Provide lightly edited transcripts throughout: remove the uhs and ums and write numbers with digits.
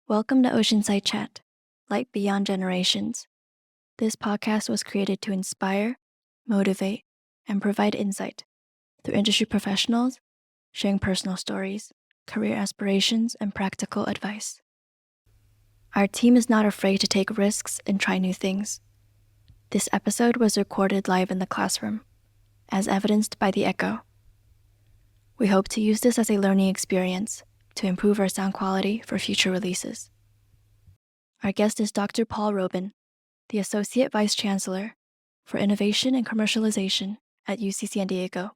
Welcome to Oceanside Chat, Light Beyond Generations. This podcast was created to inspire, motivate, and provide insight through industry professionals sharing personal stories, career aspirations, and practical advice. Our team is not afraid to take risks and try new things. This episode was recorded live in the classroom, as evidenced by the echo. We hope to use this as a learning experience to improve our sound quality for future releases. Our guest is Dr. Paul Roben, the Associate Vice Chancellor for Innovation and Commercialization at UC San Diego.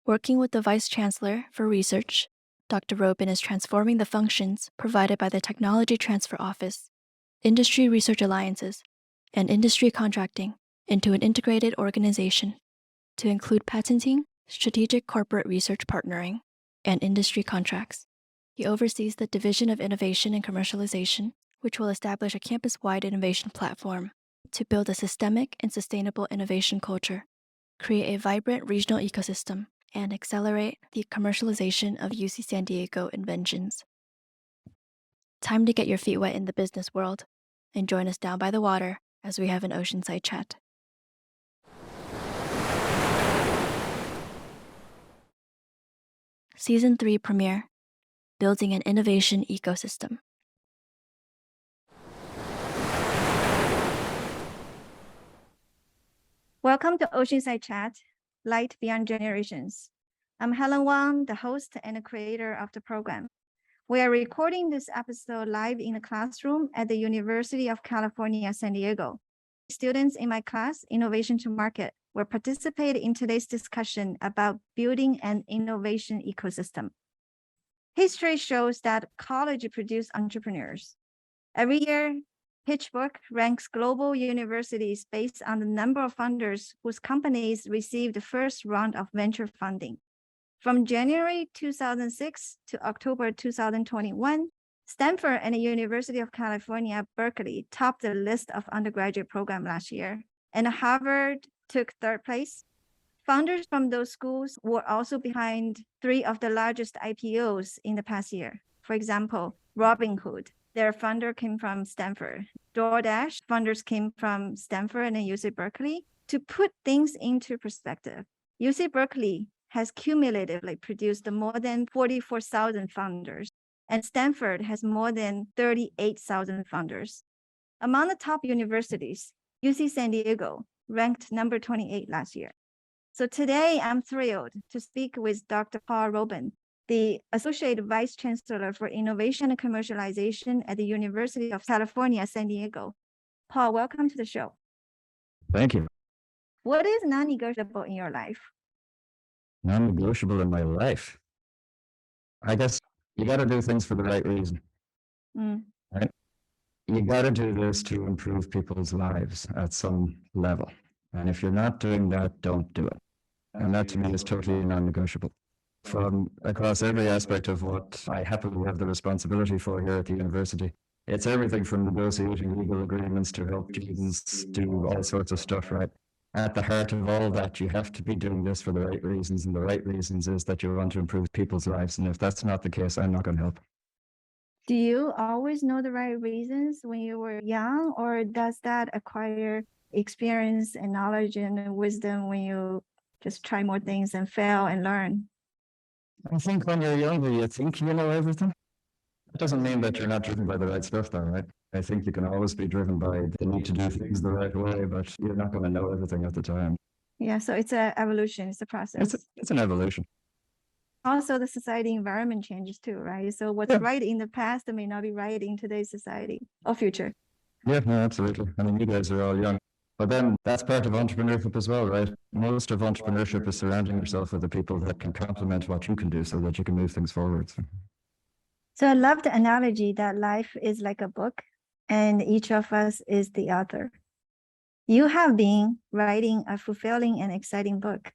Working with the Vice Chancellor for research, Dr. Roben is transforming the functions provided by the Technology Transfer Office, Industry Research Alliances, and Industry Contracting into an integrated organization to include patenting, strategic corporate research partnering, and industry contracts. He oversees the Division of Innovation and Commercialization, which will establish a campus-wide innovation platform to build a systemic and sustainable innovation culture, create a vibrant regional ecosystem, and accelerate the commercialization of UC San Diego inventions. Time to get your feet wet in the business world and join us down by the water as we have an Oceanside chat. Season 3 premiere, Building an Innovation Ecosystem. Welcome to Oceanside Chat, Light Beyond Generations. I'm Helen Wang, the host and the creator of the program. We are recording this episode live in the classroom at the University of California, San Diego. Students in my class, Innovation to Market, will participate in today's discussion about building an innovation ecosystem. History shows that college produce entrepreneurs. Every year, PitchBook ranks global universities based on the number of funders whose companies received the first round of venture funding. From January 2006 to October 2021, Stanford and the University of California, Berkeley topped the list of undergraduate programs last year, and Harvard took third place. Founders from those schools were also behind 3 of the largest IPOs in the past year. For example, Robinhood, their founder came from Stanford. DoorDash, founders came from Stanford and UC Berkeley. To put things into perspective, UC Berkeley has cumulatively produced more than 44,000 founders, and Stanford has more than 38,000 founders. Among the top universities, UC San Diego ranked number 28 last year. So today, I'm thrilled to speak with Dr. Paul Roben, the Associate Vice Chancellor for Innovation and Commercialization at the University of California, San Diego. Paul, welcome to the show. Thank you. What is non-negotiable in your life? Non-negotiable in my life. I guess you got to do things for the right reason. Right? You got to do this to improve people's lives at some level. And if you're not doing that, don't do it. And that to me is totally non-negotiable. From across every aspect of what I happily have the responsibility for here at the university. It's everything from negotiating legal agreements to help students do all sorts of stuff, right? At the heart of all that, you have to be doing this for the right reasons, and the right reasons is that you want to improve people's lives. And if that's not the case, I'm not going to help. Do you always know the right reasons when you were young, or does that acquire experience and knowledge and wisdom when you just try more things and fail and learn? I think when you're younger, you think you know everything. It doesn't mean that you're not driven by the right stuff, though, right? I think you can always be driven by the need to do things the right way, but you're not going to know everything at the time. Yeah, so it's an evolution, it's a process. It's an evolution. Also, the society environment changes too, right? So what's right in the past may not be right in today's society or future. Yeah, no, absolutely. I mean, you guys are all young. But then that's part of entrepreneurship as well, right? Most of entrepreneurship is surrounding yourself with the people that can complement what you can do so that you can move things forward. So I love the analogy that life is like a book and each of us is the author. You have been writing a fulfilling and exciting book.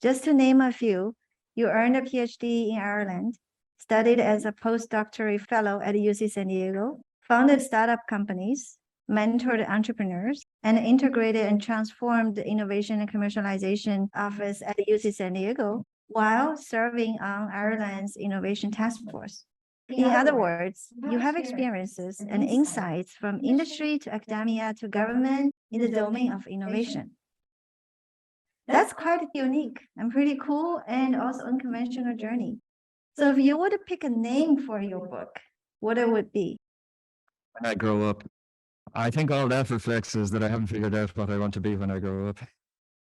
Just to name a few, you earned a PhD in Ireland, studied as a postdoctoral fellow at UC San Diego, founded startup companies, mentored entrepreneurs, and integrated and transformed the Innovation and Commercialization Office at UC San Diego while serving on Ireland's Innovation Task Force. In other words, you have experiences and insights from industry to academia to government in the domain of innovation. That's quite unique and pretty cool and also unconventional journey. So if you were to pick a name for your book, what it would be? When I grow up, I think all that reflects is that I haven't figured out what I want to be when I grow up.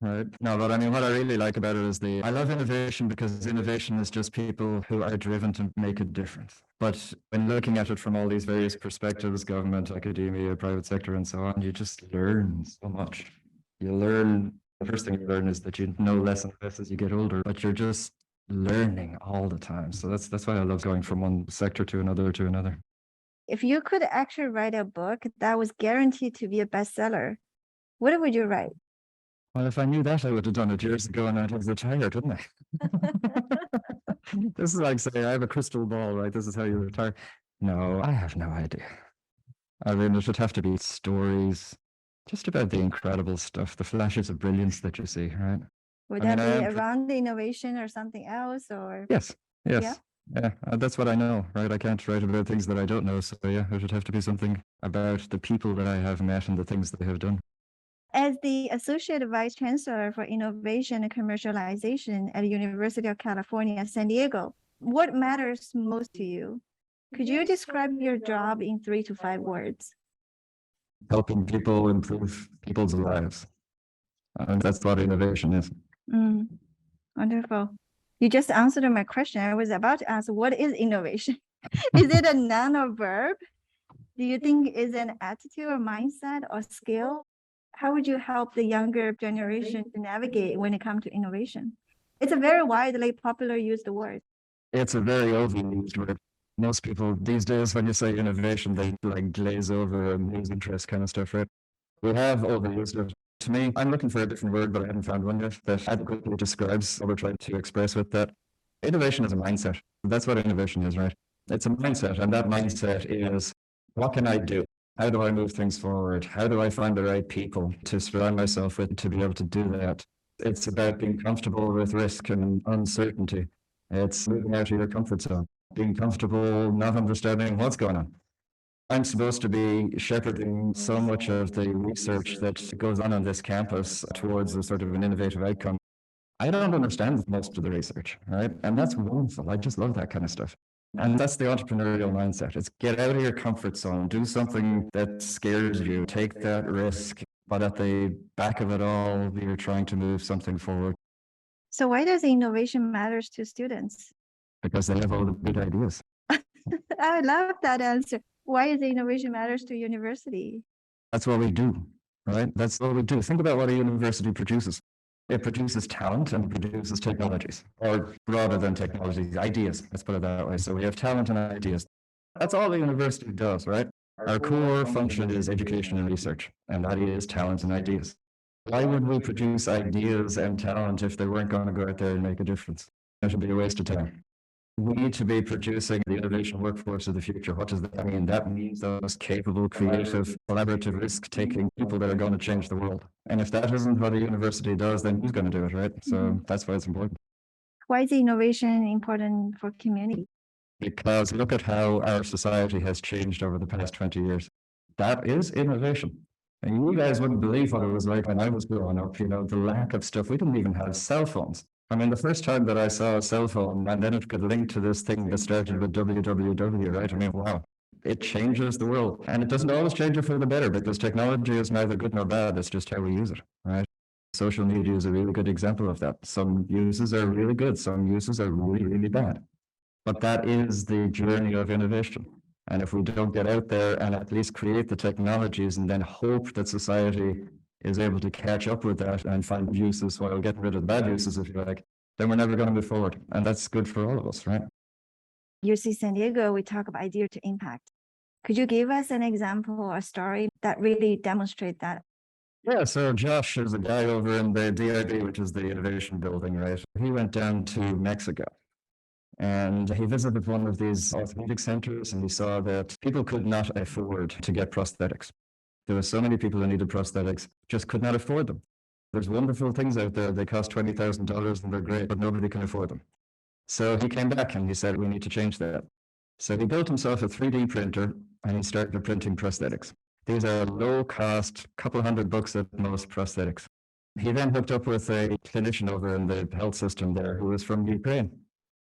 Right. No, but I mean, what I really like about it is I love innovation because innovation is just people who are driven to make a difference. But when looking at it from all these various perspectives, government, academia, private sector, and so on, you just learn so much. You learn, the first thing you learn is that you know less and less as you get older, but you're just learning all the time. So that's why I love going from one sector to another to another. If you could actually write a book that was guaranteed to be a bestseller, what would you write? Well, if I knew that, I would have done it years ago and I'd have retired, wouldn't I? This is like saying, I have a crystal ball, right? This is how you retire. No, I have no idea. I mean, it would have to be stories, just about the incredible stuff, the flashes of brilliance that you see, right? Would that be around the innovation or something else? Or Yes. Yeah, that's what I know, right? I can't write about things that I don't know. So yeah, it would have to be something about the people that I have met and the things they have done. As the Associate Vice Chancellor for Innovation and Commercialization at the University of California, San Diego, what matters most to you? Could you describe your job in 3 to 5 words? Helping people improve people's lives. And that's what innovation is. Wonderful. You just answered my question. I was about to ask, what is innovation? Is it a noun or verb? Do you think it's an attitude or mindset or skill? How would you help the younger generation to navigate when it comes to innovation? It's a very widely popular used word. It's a very overused word. Most people these days, when you say innovation, they like glaze over and lose interest kind of stuff, right? We have overused it. To me, I'm looking for a different word, but I haven't found one yet that adequately describes what we're trying to express with that. Innovation is a mindset. That's what innovation is, right? It's a mindset, and that mindset is, what can I do? How do I move things forward? How do I find the right people to surround myself with to be able to do that? It's about being comfortable with risk and uncertainty. It's moving out of your comfort zone, being comfortable, not understanding what's going on. I'm supposed to be shepherding so much of the research that goes on this campus towards a sort of an innovative outcome. I don't understand most of the research, right? And that's wonderful. I just love that kind of stuff. And that's the entrepreneurial mindset. It's get out of your comfort zone, do something that scares you, take that risk, but at the back of it all, you're trying to move something forward. So why does innovation matters to students? Because they have all the good ideas. I love that answer. Why is innovation matters to university? That's what we do, right? That's what we do. Think about what a university produces. It produces talent and produces technologies, or rather than technologies, ideas. Let's put it that way. So we have talent and ideas. That's all the university does, right? Our core function is education and research, and that is talent and ideas. Why would we produce ideas and talent if they weren't going to go out there and make a difference? That would be a waste of time. We need to be producing the innovation workforce of the future. What does that mean? That means those capable, creative, collaborative, risk-taking people that are going to change the world. And if that isn't what a university does, then who's going to do it, right? So that's why it's important. Why is innovation important for community? Because look at how our society has changed over the past 20 years. That is innovation. And you guys wouldn't believe what it was like when I was growing up, you know, the lack of stuff. We didn't even have cell phones. I mean, the first time that I saw a cell phone and then it could link to this thing that started with www, right? I mean, wow, it changes the world. And it doesn't always change it for the better because technology is neither good nor bad. It's just how we use it, right? Social media is a really good example of that. Some uses are really good. Some uses are really, really bad. But that is the journey of innovation. And if we don't get out there and at least create the technologies and then hope that society is able to catch up with that and find uses while getting rid of the bad uses, if you like, then we're never going to move forward. And that's good for all of us, right? UC San Diego, we talk about idea to impact. Could you give us an example or story that really demonstrate that? Yeah, so Josh is a guy over in the DIB, which is the innovation building, right? He went down to Mexico. And he visited one of these orthopedic centers and he saw that people could not afford to get prosthetics. There were so many people who needed prosthetics, just could not afford them. There's wonderful things out there. They cost $20,000 and they're great, but nobody can afford them. So he came back and he said, we need to change that. So he built himself a 3D printer and he started printing prosthetics. These are low cost, couple $100 at most prosthetics. He then hooked up with a clinician over in the health system there who was from Ukraine.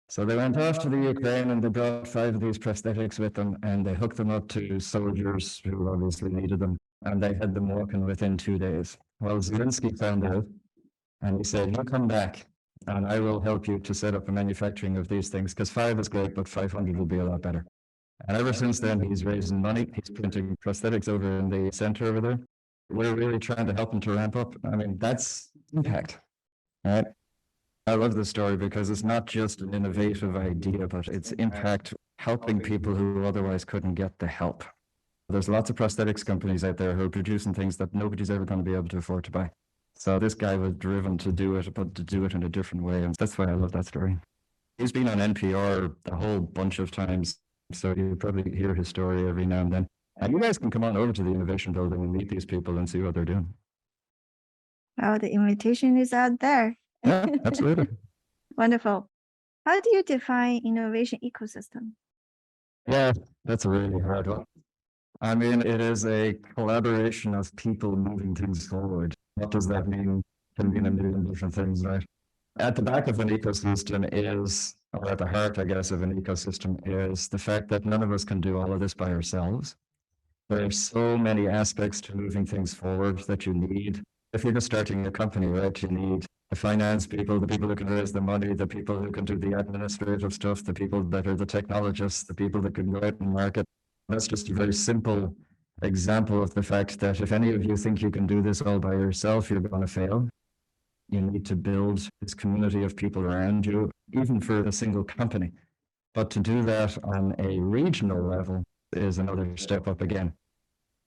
So they went off to the Ukraine and they brought 5 of these prosthetics with them and they hooked them up to soldiers who obviously needed them. And they had them working within 2 days. Well, Zelensky found out and he said, you come back and I will help you to set up a manufacturing of these things because 5 is great, but 500 will be a lot better. And ever since then, he's raising money. He's printing prosthetics over in the center over there. We're really trying to help him to ramp up. I mean, that's impact, right? I love this story because it's not just an innovative idea, but it's impact helping people who otherwise couldn't get the help. There's lots of prosthetics companies out there who are producing things that nobody's ever going to be able to afford to buy. So this guy was driven to do it, but to do it in a different way. And that's why I love that story. He's been on NPR a whole bunch of times. So you probably hear his story every now and then. And you guys can come on over to the Innovation Building and meet these people and see what they're doing. Oh, the invitation is out there. Yeah, absolutely. Wonderful. How do you define innovation ecosystem? Yeah, that's a really hard one. I mean, it is a collaboration of people moving things forward. What does that mean? Can mean a million different things, right? At the back of an ecosystem is, or at the heart, I guess, of an ecosystem is the fact that none of us can do all of this by ourselves. There are so many aspects to moving things forward that you need. If you're just starting a company, right, you need the finance people, the people who can raise the money, the people who can do the administrative stuff, the people that are the technologists, the people that can go out and market. That's just a very simple example of the fact that if any of you think you can do this all by yourself, you're going to fail. You need to build this community of people around you, even for a single company. But to do that on a regional level is another step up again.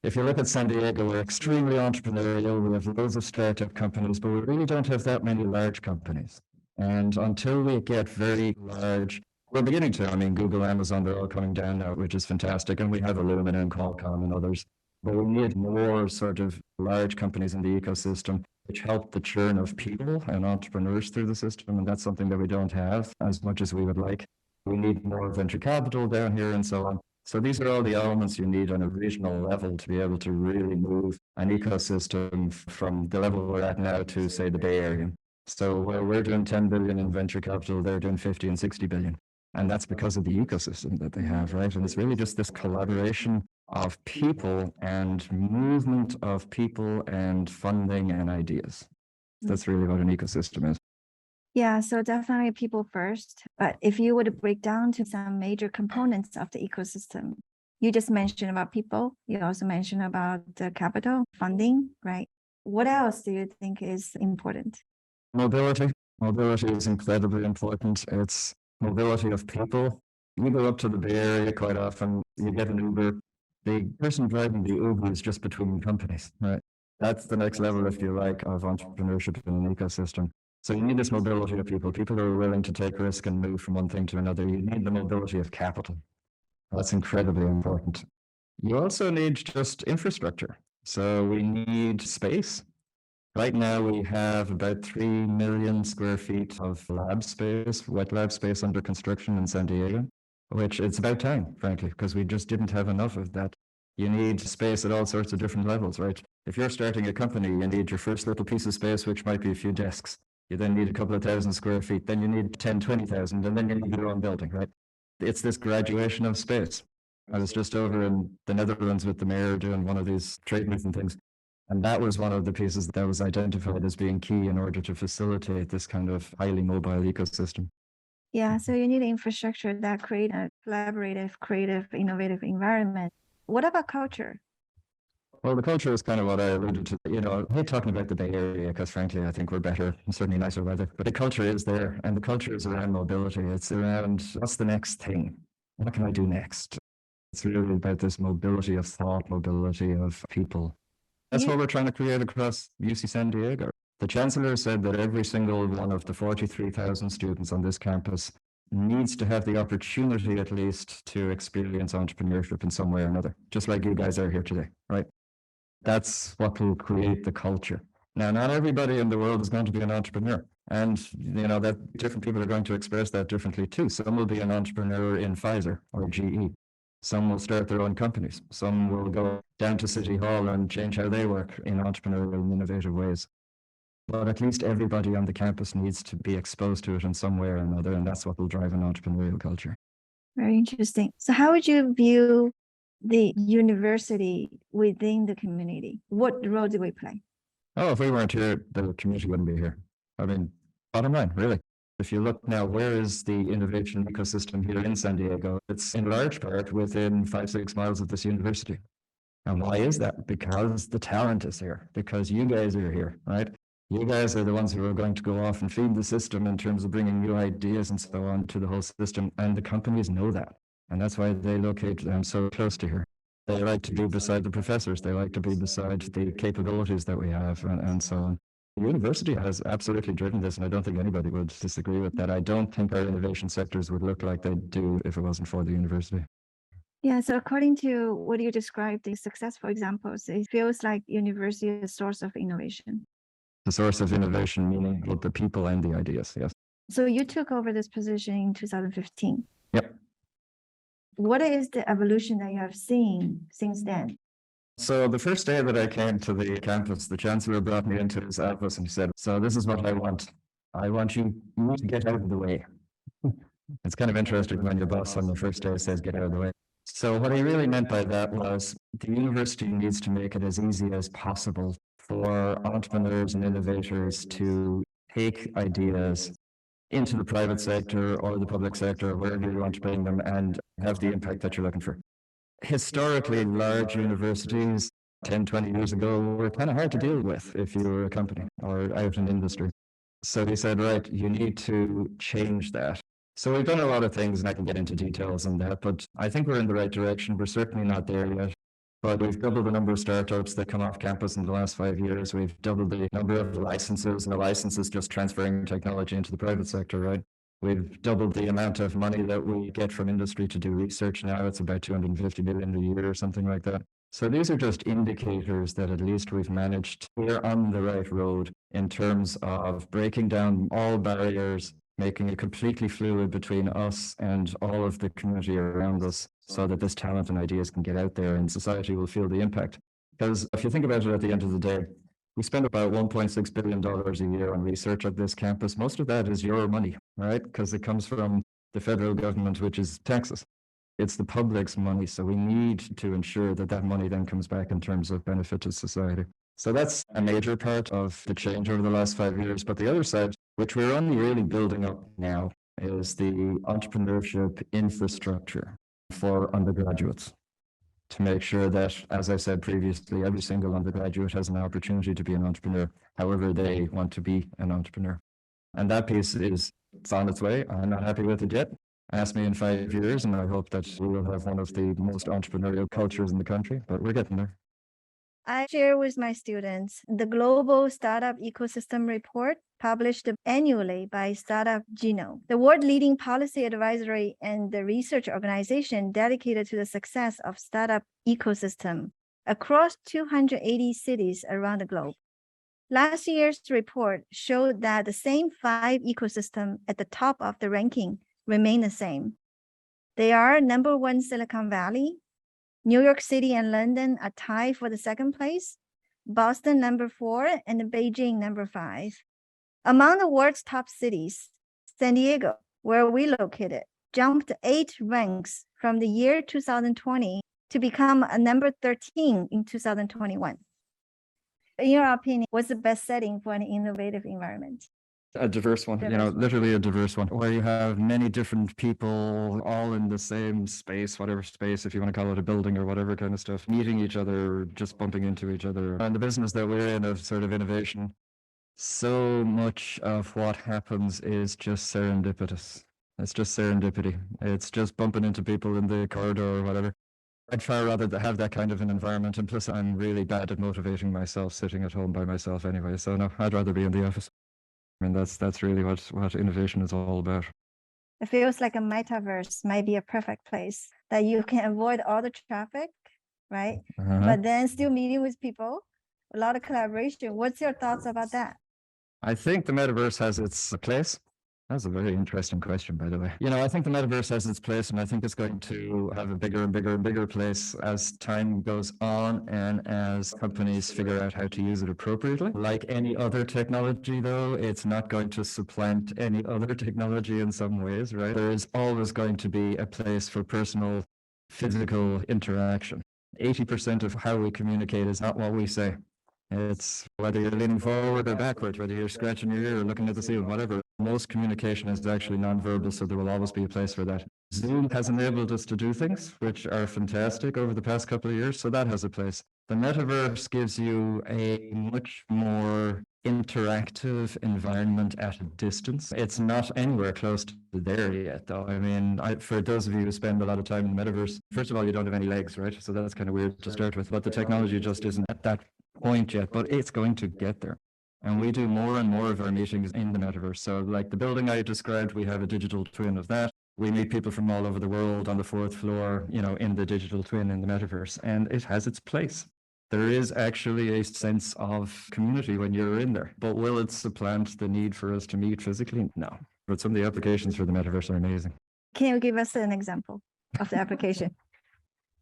If you look at San Diego, we're extremely entrepreneurial. We have loads of startup companies, but we really don't have that many large companies. And until we get very large, we're beginning to, I mean, Google, Amazon, they're all coming down now, which is fantastic. And we have Illumina and Qualcomm and others. But we need more sort of large companies in the ecosystem which help the churn of people and entrepreneurs through the system. And that's something that we don't have as much as we would like. We need more venture capital down here and so on. So these are all the elements you need on a regional level to be able to really move an ecosystem from the level we're at now to, say, the Bay Area. So where we're doing 10 billion in venture capital, they're doing 50 and 60 billion. And that's because of the ecosystem that they have, right? And it's really just this collaboration of people and movement of people and funding and ideas. That's really what an ecosystem is. Yeah, so definitely people first. But if you would break down to some major components of the ecosystem, you just mentioned about people. You also mentioned about the capital funding, right? What else do you think is important? Mobility. Mobility is incredibly important. It's mobility of people. You go up to the Bay Area quite often, you get an Uber. The person driving the Uber is just between companies, right? That's the next level, if you like, of entrepreneurship in an ecosystem. So you need this mobility of people, people who are willing to take risk and move from one thing to another. You need the mobility of capital. That's incredibly important. You also need just infrastructure. So we need space. Right now we have about 3 million square feet of lab space, wet lab space under construction in San Diego, which it's about time, frankly, because we just didn't have enough of that. You need space at all sorts of different levels, right? If you're starting a company, you need your first little piece of space, which might be a few desks. You then need a couple of thousand square feet. Then you need 10, 20,000, and then you need your own building, right? It's this graduation of space. I was just over in the Netherlands with the mayor doing one of these trade meeting things. And that was one of the pieces that was identified as being key in order to facilitate this kind of highly mobile ecosystem. Yeah, so you need infrastructure that create a collaborative, creative, innovative environment. What about culture? Well, the culture is kind of what I alluded to. You know, I hate talking about the Bay Area because, frankly, I think we're better and certainly nicer weather. But the culture is there, and the culture is around mobility. It's around what's the next thing? What can I do next? It's really about this mobility of thought, mobility of people. That's what we're trying to create across UC San Diego. The chancellor said that every single one of the 43,000 students on this campus needs to have the opportunity, at least, to experience entrepreneurship in some way or another, just like you guys are here today, right? That's what will create the culture. Now, not everybody in the world is going to be an entrepreneur. And, that different people are going to express that differently too. Some will be an entrepreneur in Pfizer or GE. Some will start their own companies. Some will go down to City Hall and change how they work in entrepreneurial and innovative ways. But at least everybody on the campus needs to be exposed to it in some way or another, and that's what will drive an entrepreneurial culture. Very interesting. So how would you view the university within the community? What role do we play? Oh, if we weren't here, the community wouldn't be here. I mean, bottom line, really. If you look now, where is the innovation ecosystem here in San Diego? It's in large part within 5-6 miles of this university. And why is that? Because the talent is here, because you guys are here, right? You guys are the ones who are going to go off and feed the system in terms of bringing new ideas and so on to the whole system. And the companies know that. And that's why they locate them so close to here. They like to be beside the professors. They like to be beside the capabilities that we have and so on. The university has absolutely driven this, and I don't think anybody would disagree with that. I don't think our innovation sectors would look like they do if it wasn't for the university. Yeah, so according to what you described, the successful examples, it feels like university is a source of innovation. The source of innovation, meaning both the people and the ideas, yes. So you took over this position in 2015. Yep. What is the evolution that you have seen since then? So the first day that I came to the campus, the chancellor brought me into his office and he said, so this is what I want. I want you to get out of the way. It's kind of interesting when your boss on the first day says, get out of the way. So what he really meant by that was the university needs to make it as easy as possible for entrepreneurs and innovators to take ideas into the private sector or the public sector, or wherever you want to bring them, and have the impact that you're looking for. Historically, large universities 10, 20 years ago were kind of hard to deal with if you were a company or out in industry. So he said, right, you need to change that. So we've done a lot of things, and I can get into details on that, but I think we're in the right direction. We're certainly not there yet. But we've doubled the number of startups that come off campus in the last 5 years. We've doubled the number of licenses, and the license is just transferring technology into the private sector, right? We've doubled the amount of money that we get from industry to do research now. It's about 250 million a year or something like that. So these are just indicators that at least we've managed. We're on the right road in terms of breaking down all barriers, making it completely fluid between us and all of the community around us, so that this talent and ideas can get out there and society will feel the impact. Because if you think about it, at the end of the day, we spend about $1.6 billion a year on research at this campus. Most of that is your money, right? Because it comes from the federal government, which is taxes. It's the public's money. So we need to ensure that that money then comes back in terms of benefit to society. So that's a major part of the change over the last 5 years. But the other side, which we're only really building up now, is the entrepreneurship infrastructure for undergraduates, to make sure that, as I said previously, every single undergraduate has an opportunity to be an entrepreneur, however they want to be an entrepreneur. And that piece it's on its way. I'm not happy with it yet. Ask me in 5 years, and I hope that we will have one of the most entrepreneurial cultures in the country, but we're getting there. I share with my students the Global Startup Ecosystem Report published annually by Startup Geno, the world-leading policy advisory and the research organization dedicated to the success of startup ecosystem across 280 cities around the globe. Last year's report showed that the same 5 ecosystems at the top of the ranking remain the same. They are number 1 Silicon Valley, New York City and London are tied for the 2nd place, Boston number 4, and Beijing number 5. Among the world's top cities, San Diego, where we located, jumped 8 ranks from the year 2020 to become a number 13 in 2021. In your opinion, what's the best setting for an innovative environment? A diverse one, literally a diverse one, where you have many different people all in the same space, whatever space, if you want to call it a building or whatever kind of stuff, meeting each other, just bumping into each other. And the business that we're in of sort of innovation, so much of what happens is just serendipitous. It's just serendipity. It's just bumping into people in the corridor or whatever. I'd far rather have that kind of an environment. And plus, I'm really bad at motivating myself sitting at home by myself anyway. So no, I'd rather be in the office. I mean, that's really what innovation is all about. It feels like a metaverse might be a perfect place that you can avoid all the traffic, right? But then still meeting with people, a lot of collaboration. What's your thoughts about that? I think the metaverse has its place. That's a very interesting question, by the way. I think the metaverse has its place, and I think it's going to have a bigger and bigger and bigger place as time goes on and as companies figure out how to use it appropriately. Like any other technology, though, it's not going to supplant any other technology in some ways, right? There is always going to be a place for personal, physical interaction. 80% of how we communicate is not what we say. It's whether you're leaning forward or backward, whether you're scratching your ear or looking at the ceiling, whatever. Most communication is actually nonverbal, so there will always be a place for that. Zoom has enabled us to do things which are fantastic over the past couple of years, so that has a place. The metaverse gives you a much more interactive environment at a distance. It's not anywhere close to there yet, though. I mean, for those of you who spend a lot of time in the metaverse, first of all, you don't have any legs, right? So that's kind of weird to start with, but the technology just isn't at that point yet, but it's going to get there. And we do more and more of our meetings in the metaverse. So like the building I described, we have a digital twin of that. We meet people from all over the world on the 4th floor, in the digital twin in the metaverse, and it has its place. There is actually a sense of community when you're in there, but will it supplant the need for us to meet physically? No. But some of the applications for the metaverse are amazing. Can you give us an example of the application?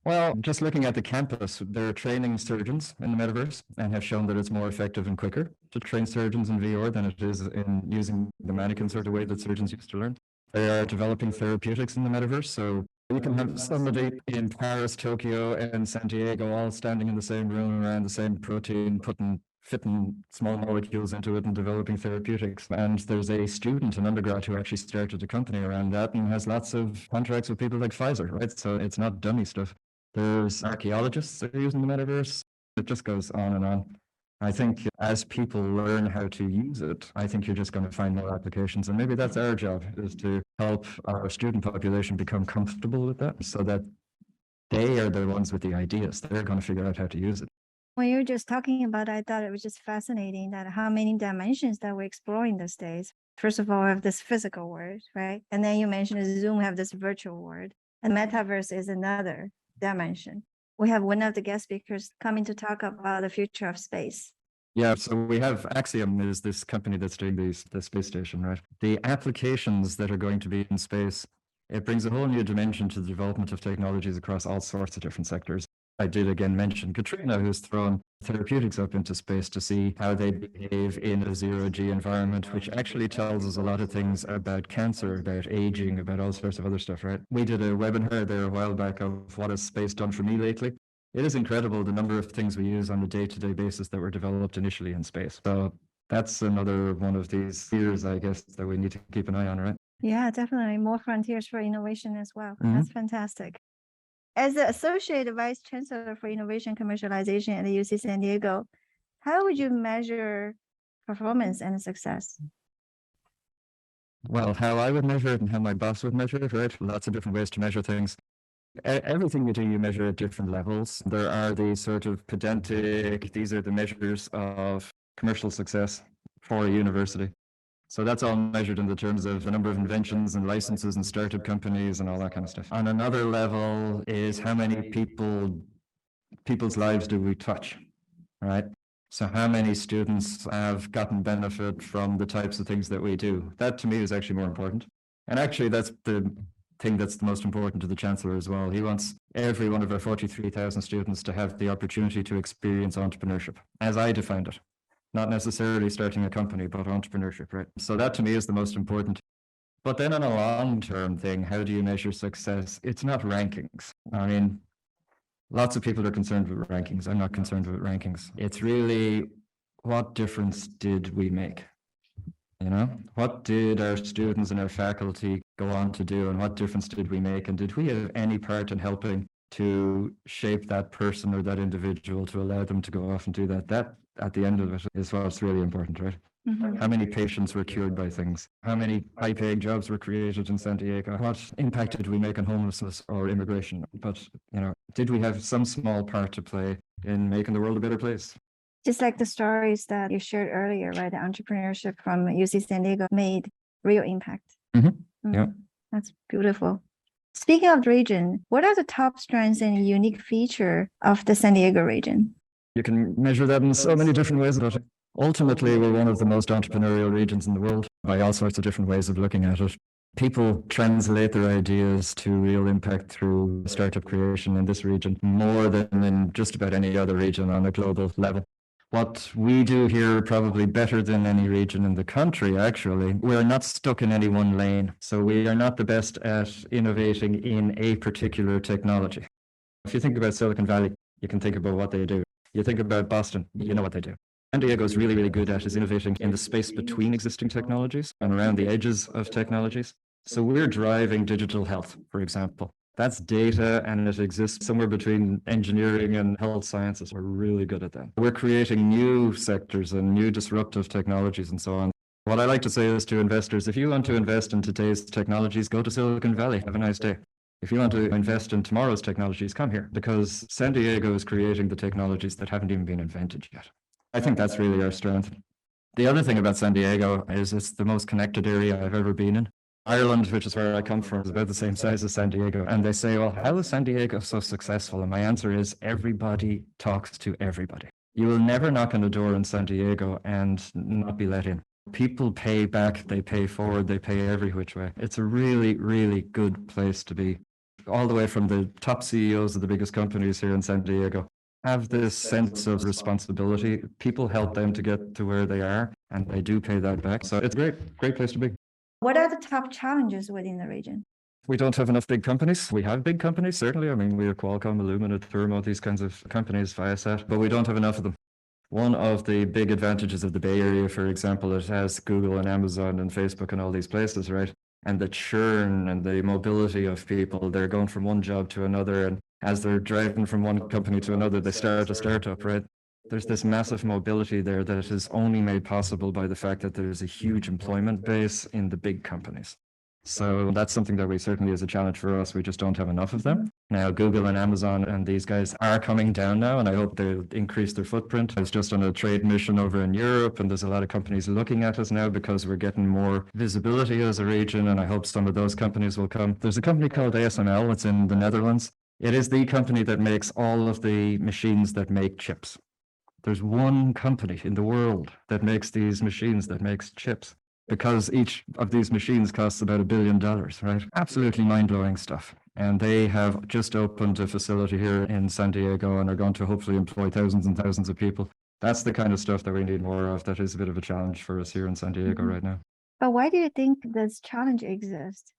Well, just looking at the campus, they're training surgeons in the metaverse and have shown that it's more effective and quicker to train surgeons in VR than it is in using the mannequin sort of way that surgeons used to learn. They are developing therapeutics in the metaverse, so you can have somebody in Paris, Tokyo, and San Diego all standing in the same room around the same protein, fitting small molecules into it and developing therapeutics. And there's a student, an undergrad, who actually started a company around that and has lots of contracts with people like Pfizer, right? So it's not dummy stuff. There's archaeologists that are using the metaverse. It just goes on and on. I think as people learn how to use it, I think you're just going to find more applications. And maybe that's our job, is to help our student population become comfortable with that so that they are the ones with the ideas. They're going to figure out how to use it. When you were just talking about it, I thought it was just fascinating that how many dimensions that we're exploring these days. First of all, we have this physical world, right? And then you mentioned Zoom have this virtual world, and metaverse is another dimension. We have one of the guest speakers coming to talk about the future of space. Yeah, so we have Axiom is this company that's doing the space station, right? The applications that are going to be in space, it brings a whole new dimension to the development of technologies across all sorts of different sectors. I did again mention Katrina, who's thrown therapeutics up into space to see how they behave in a zero-G environment, which actually tells us a lot of things about cancer, about aging, about all sorts of other stuff, right? We did a webinar there a while back of what has space done for me lately. It is incredible the number of things we use on a day-to-day basis that were developed initially in space. So that's another one of these spheres, I guess, that we need to keep an eye on, right? Yeah, definitely. More frontiers for innovation as well. Mm-hmm. That's fantastic. As the Associate Vice Chancellor for Innovation and Commercialization at the UC San Diego, how would you measure performance and success? Well, how I would measure it and how my boss would measure it, right? Lots of different ways to measure things. Everything you do, you measure at different levels. There are the sort of pedantic, these are the measures of commercial success for a university. So that's all measured in the terms of the number of inventions and licenses and startup companies and all that kind of stuff. On another level is how many people's lives do we touch, right? So how many students have gotten benefit from the types of things that we do? That to me is actually more important. And actually that's the thing that's the most important to the Chancellor as well. He wants every one of our 43,000 students to have the opportunity to experience entrepreneurship, as I defined it. Not necessarily starting a company, but entrepreneurship, right? So that to me is the most important. But then on a long-term thing, how do you measure success? It's not rankings. I mean, lots of people are concerned with rankings. I'm not concerned with rankings. It's really, what difference did we make? You know, what did our students and our faculty go on to do, and what difference did we make? And did we have any part in helping to shape that person or that individual to allow them to go off and do that? That, at the end of it, is what's really important, right? Mm-hmm. How many patients were cured by things? How many high-paying jobs were created in San Diego? What impact did we make on homelessness or immigration? But, you know, did we have some small part to play in making the world a better place? Just like the stories that you shared earlier, right? The entrepreneurship from UC San Diego made real impact. Mm-hmm. Mm-hmm. Yeah. That's beautiful. Speaking of the region, what are the top strengths and unique feature of the San Diego region? You can measure that in so many different ways. Ultimately, we're one of the most entrepreneurial regions in the world by all sorts of different ways of looking at it. People translate their ideas to real impact through startup creation in this region more than in just about any other region on a global level. What we do here probably better than any region in the country, actually. We're not stuck in any one lane. So we are not the best at innovating in a particular technology. If you think about Silicon Valley, you can think about what they do. You think about Boston, you know what they do. San Diego is really, really good at is innovating in the space between existing technologies and around the edges of technologies. So we're driving digital health, for example. That's data, and it exists somewhere between engineering and health sciences. We're really good at that. We're creating new sectors and new disruptive technologies and so on. What I like to say is to investors, if you want to invest in today's technologies, go to Silicon Valley. Have a nice day. If you want to invest in tomorrow's technologies, come here, because San Diego is creating the technologies that haven't even been invented yet. I think that's really our strength. The other thing about San Diego is it's the most connected area I've ever been in. Ireland, which is where I come from, is about the same size as San Diego. And they say, well, how is San Diego so successful? And my answer is everybody talks to everybody. You will never knock on a door in San Diego and not be let in. People pay back, they pay forward, they pay every which way. It's a really, really good place to be. All the way from the top CEOs of the biggest companies here in San Diego have this sense of responsibility. People help them to get to where they are, and they do pay that back. So it's a great place to be. What are the top challenges within the region? We don't have enough big companies. We have big companies, certainly. I mean, we have Qualcomm, Illumina, Thermo, these kinds of companies, Viasat, but we don't have enough of them. One of the big advantages of the Bay Area, for example, it has Google and Amazon and Facebook and all these places, right? And the churn and the mobility of people, they're going from one job to another. And as they're driving from one company to another, they start a startup, right? There's this massive mobility there that is only made possible by the fact that there's a huge employment base in the big companies. So that's something that we certainly is a challenge for us. We just don't have enough of them. Now, Google and Amazon and these guys are coming down now, and I hope they'll increase their footprint. I was just on a trade mission over in Europe, and there's a lot of companies looking at us now because we're getting more visibility as a region, and I hope some of those companies will come. There's a company called ASML. It's in the Netherlands. It is the company that makes all of the machines that make chips. There's one company in the world that makes these machines that makes chips, because each of these machines costs about $1 billion, right? Absolutely mind-blowing stuff. And they have just opened a facility here in San Diego and are going to hopefully employ thousands and thousands of people. That's the kind of stuff that we need more of. That is a bit of a challenge for us here in San Diego right now. But why do you think this challenge exists?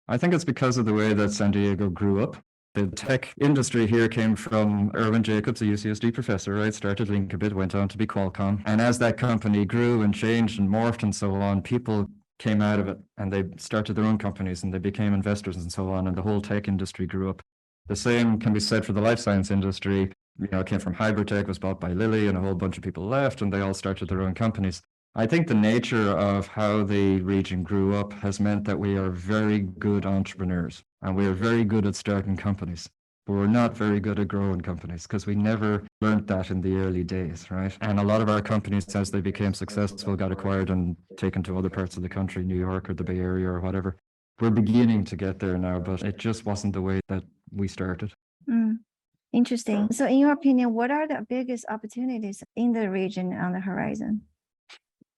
I think it's because of the way that San Diego grew up. The tech industry here came from Erwin Jacobs, a UCSD professor, right? Started Linkabit, went on to be Qualcomm. And as that company grew and changed and morphed and so on, people came out of it and they started their own companies and they became investors and so on. And the whole tech industry grew up. The same can be said for the life science industry. You know, it came from Hybridtech, was bought by Lilly, and a whole bunch of people left and they all started their own companies. I think the nature of how the region grew up has meant that we are very good entrepreneurs and we are very good at starting companies, but we're not very good at growing companies because we never learned that in the early days, right? And a lot of our companies, as they became successful, got acquired and taken to other parts of the country, New York or the Bay Area or whatever. We're beginning to get there now, but it just wasn't the way that we started. Interesting. So in your opinion, what are the biggest opportunities in the region on the horizon?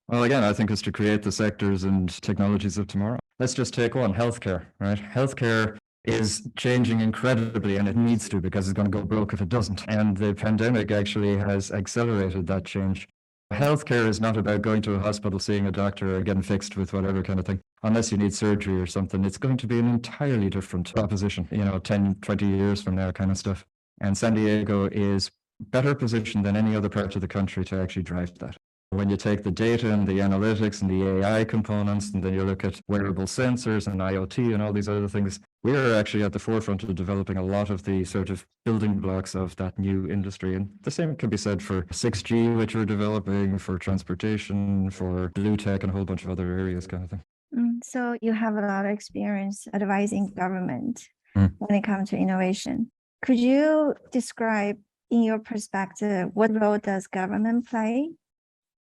Well, again, I think it's to create the sectors and technologies of tomorrow. Let's just take one, healthcare, right? Healthcare is changing incredibly, and it needs to, because it's going to go broke if it doesn't. And the pandemic actually has accelerated that change. Healthcare is not about going to a hospital, seeing a doctor, or getting fixed with whatever kind of thing. Unless you need surgery or something, it's going to be an entirely different proposition, 10, 20 years from now kind of stuff. And San Diego is better positioned than any other part of the country to actually drive that. When you take the data and the analytics and the AI components, and then you look at wearable sensors and IoT and all these other things, we are actually at the forefront of developing a lot of the sort of building blocks of that new industry. And the same can be said for 6G, which we're developing, for transportation, for blue tech, and a whole bunch of other areas kind of thing. So you have a lot of experience advising government when it comes to innovation. Could you describe, in your perspective, what role does government play?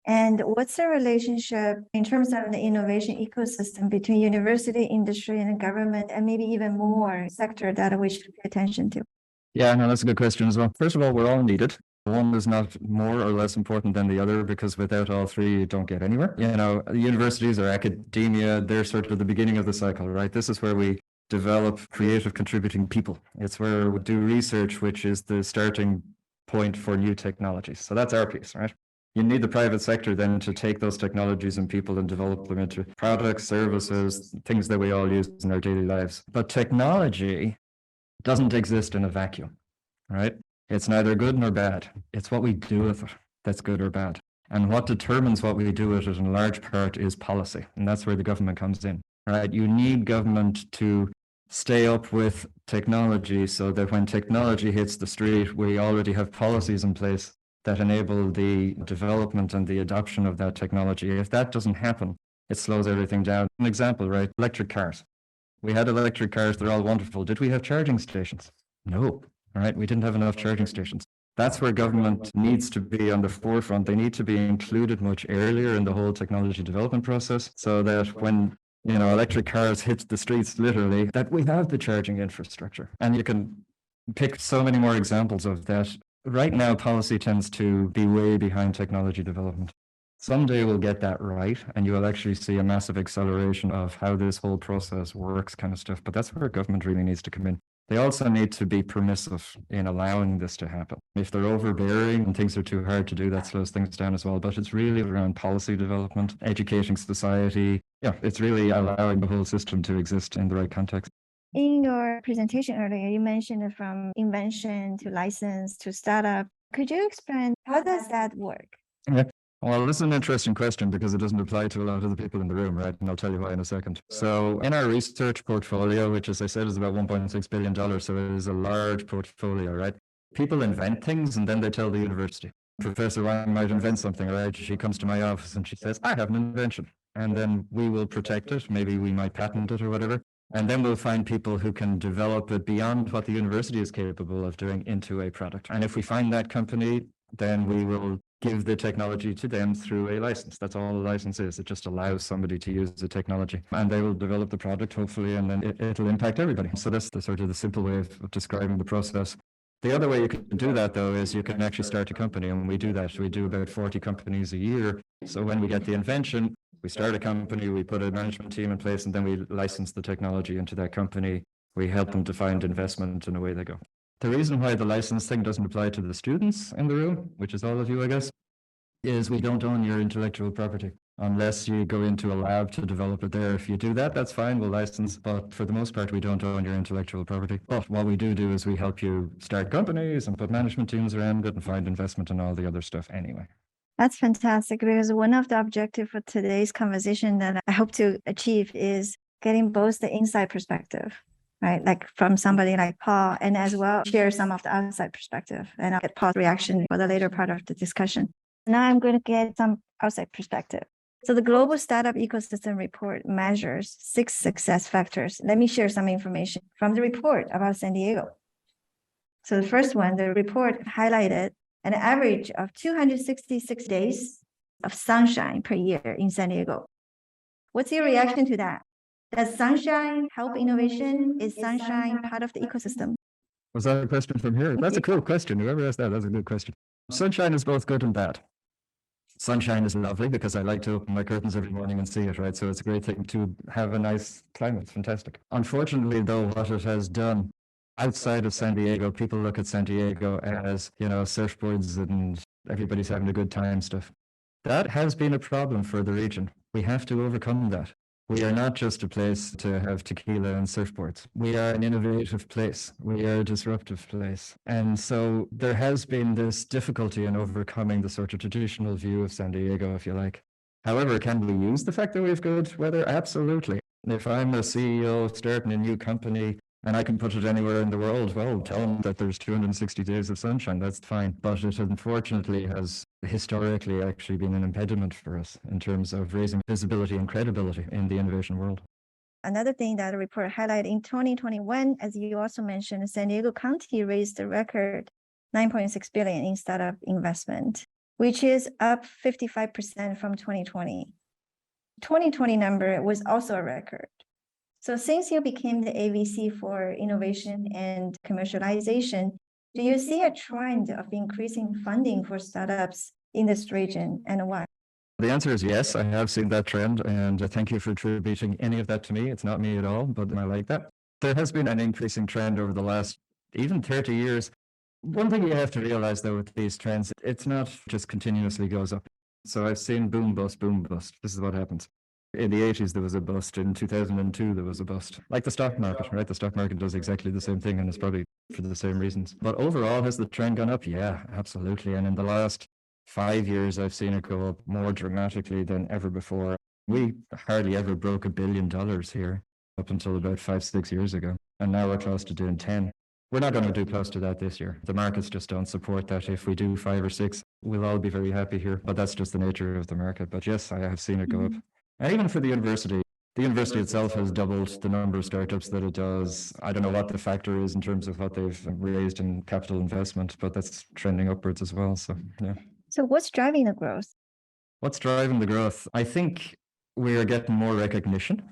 And what's the relationship in terms of the innovation ecosystem between university, industry, and government, and maybe even more sector that we should pay attention to? Yeah, no, that's a good question as well. First of all, we're all needed. One is not more or less important than the other, because without all three, you don't get anywhere. Universities or academia, they're sort of the beginning of the cycle, right? This is where we develop creative contributing people. It's where we do research, which is the starting point for new technologies. So that's our piece, right? You need the private sector then to take those technologies and people and develop them into products, services, things that we all use in our daily lives. But technology doesn't exist in a vacuum, right? It's neither good nor bad. It's what we do with it that's good or bad. And what determines what we do with it in large part is policy. And that's where the government comes in, right? You need government to stay up with technology so that when technology hits the street, we already have policies in place that enable the development and the adoption of that technology. If that doesn't happen, it slows everything down. An example, right? Electric cars. We had electric cars, they're all wonderful. Did we have charging stations? No. Right? We didn't have enough charging stations. That's where government needs to be on the forefront. They need to be included much earlier in the whole technology development process, so that when electric cars hit the streets, literally, that we have the charging infrastructure. And you can pick so many more examples of that. Right now, policy tends to be way behind technology development. Someday we'll get that right, and you will actually see a massive acceleration of how this whole process works, kind of stuff. But that's where government really needs to come in. They also need to be permissive in allowing this to happen. If they're overbearing and things are too hard to do, that slows things down as well. But it's really around policy development, educating society. Yeah, it's really allowing the whole system to exist in the right context. In your presentation earlier, you mentioned from invention to license to startup. Could you explain how does that work? Yeah. Well, this is an interesting question because it doesn't apply to a lot of the people in the room, right? And I'll tell you why in a second. So in our research portfolio, which as I said is about $1.6 billion, so it is a large portfolio, right? People invent things and then they tell the university. Professor Wang might invent something, right? She comes to my office and she says, I have an invention. And then we will protect it. Maybe we might patent it or whatever. And then we'll find people who can develop it beyond what the university is capable of doing into a product. And if we find that company, then we will give the technology to them through a license. That's all a license is. It just allows somebody to use the technology and they will develop the product, hopefully, and then it'll impact everybody. So that's the sort of the simple way of describing the process. The other way you can do that, though, is you can actually start a company, and we do that. We do about 40 companies a year. So when we get the invention, we start a company, we put a management team in place, and then we license the technology into that company. We help them to find investment, and away they go. The reason why the license thing doesn't apply to the students in the room, which is all of you, I guess, is we don't own your intellectual property unless you go into a lab to develop it there. If you do that, that's fine, we'll license, but for the most part, we don't own your intellectual property. But what we do is we help you start companies and put management teams around it and find investment and all the other stuff anyway. That's fantastic, because one of the objectives for today's conversation that I hope to achieve is getting both the inside perspective, right? Like from somebody like Paul, and as well share some of the outside perspective, and I'll get Paul's reaction for the later part of the discussion. Now I'm going to get some outside perspective. So the Global Startup Ecosystem Report measures 6 success factors. Let me share some information from the report about San Diego. So the first one, the report highlighted an average of 266 days of sunshine per year in San Diego. What's your reaction to that? Does sunshine help innovation? Is sunshine part of the ecosystem? Was that a question from here? That's a cool question. Whoever asked that, that's a good question. Sunshine is both good and bad. Sunshine is lovely because I like to open my curtains every morning and see it, right? So it's a great thing to have a nice climate. It's fantastic. Unfortunately, though, what it has done outside of San Diego, people look at San Diego as, surfboards and everybody's having a good time stuff. That has been a problem for the region. We have to overcome that. We are not just a place to have tequila and surfboards. We are an innovative place. We are a disruptive place. And so there has been this difficulty in overcoming the sort of traditional view of San Diego, if you like. However, can we use the fact that we have good weather? Absolutely. If I'm a CEO starting a new company and I can put it anywhere in the world, well, tell them that there's 260 days of sunshine. That's fine. But it unfortunately has historically actually been an impediment for us in terms of raising visibility and credibility in the innovation world. Another thing that the report highlighted in 2021, as you also mentioned, San Diego County raised a record $9.6 billion in startup investment, which is up 55% from 2020. 2020 number was also a record. So since you became the AVC for innovation and commercialization, Do you see a trend of increasing funding for startups in this region, and why? The answer is yes, I have seen that trend, and thank you for attributing any of that to me. It's not me at all, but I like that. There has been an increasing trend over the last even 30 years. One thing you have to realize, though, with these trends, it's not just continuously goes up. So I've seen boom, bust, boom, bust. This is what happens. In the 80s, there was a bust. In 2002, there was a bust. Like the stock market, right? The stock market does exactly the same thing, and it's probably for the same reasons. But overall, has the trend gone up? Yeah, absolutely. And in the last 5 years, I've seen it go up more dramatically than ever before. We hardly ever broke $1 billion here up until about 5-6 years ago. And now we're close to doing 10. We're not going to do close to that this year. The markets just don't support that. If we do 5 or 6, we'll all be very happy here. But that's just the nature of the market. But yes, I have seen it go up. And even for the university itself has doubled the number of startups that it does. I don't know what the factor is in terms of what they've raised in capital investment, but that's trending upwards as well. So, yeah. So what's driving the growth? What's driving the growth? I think we are getting more recognition,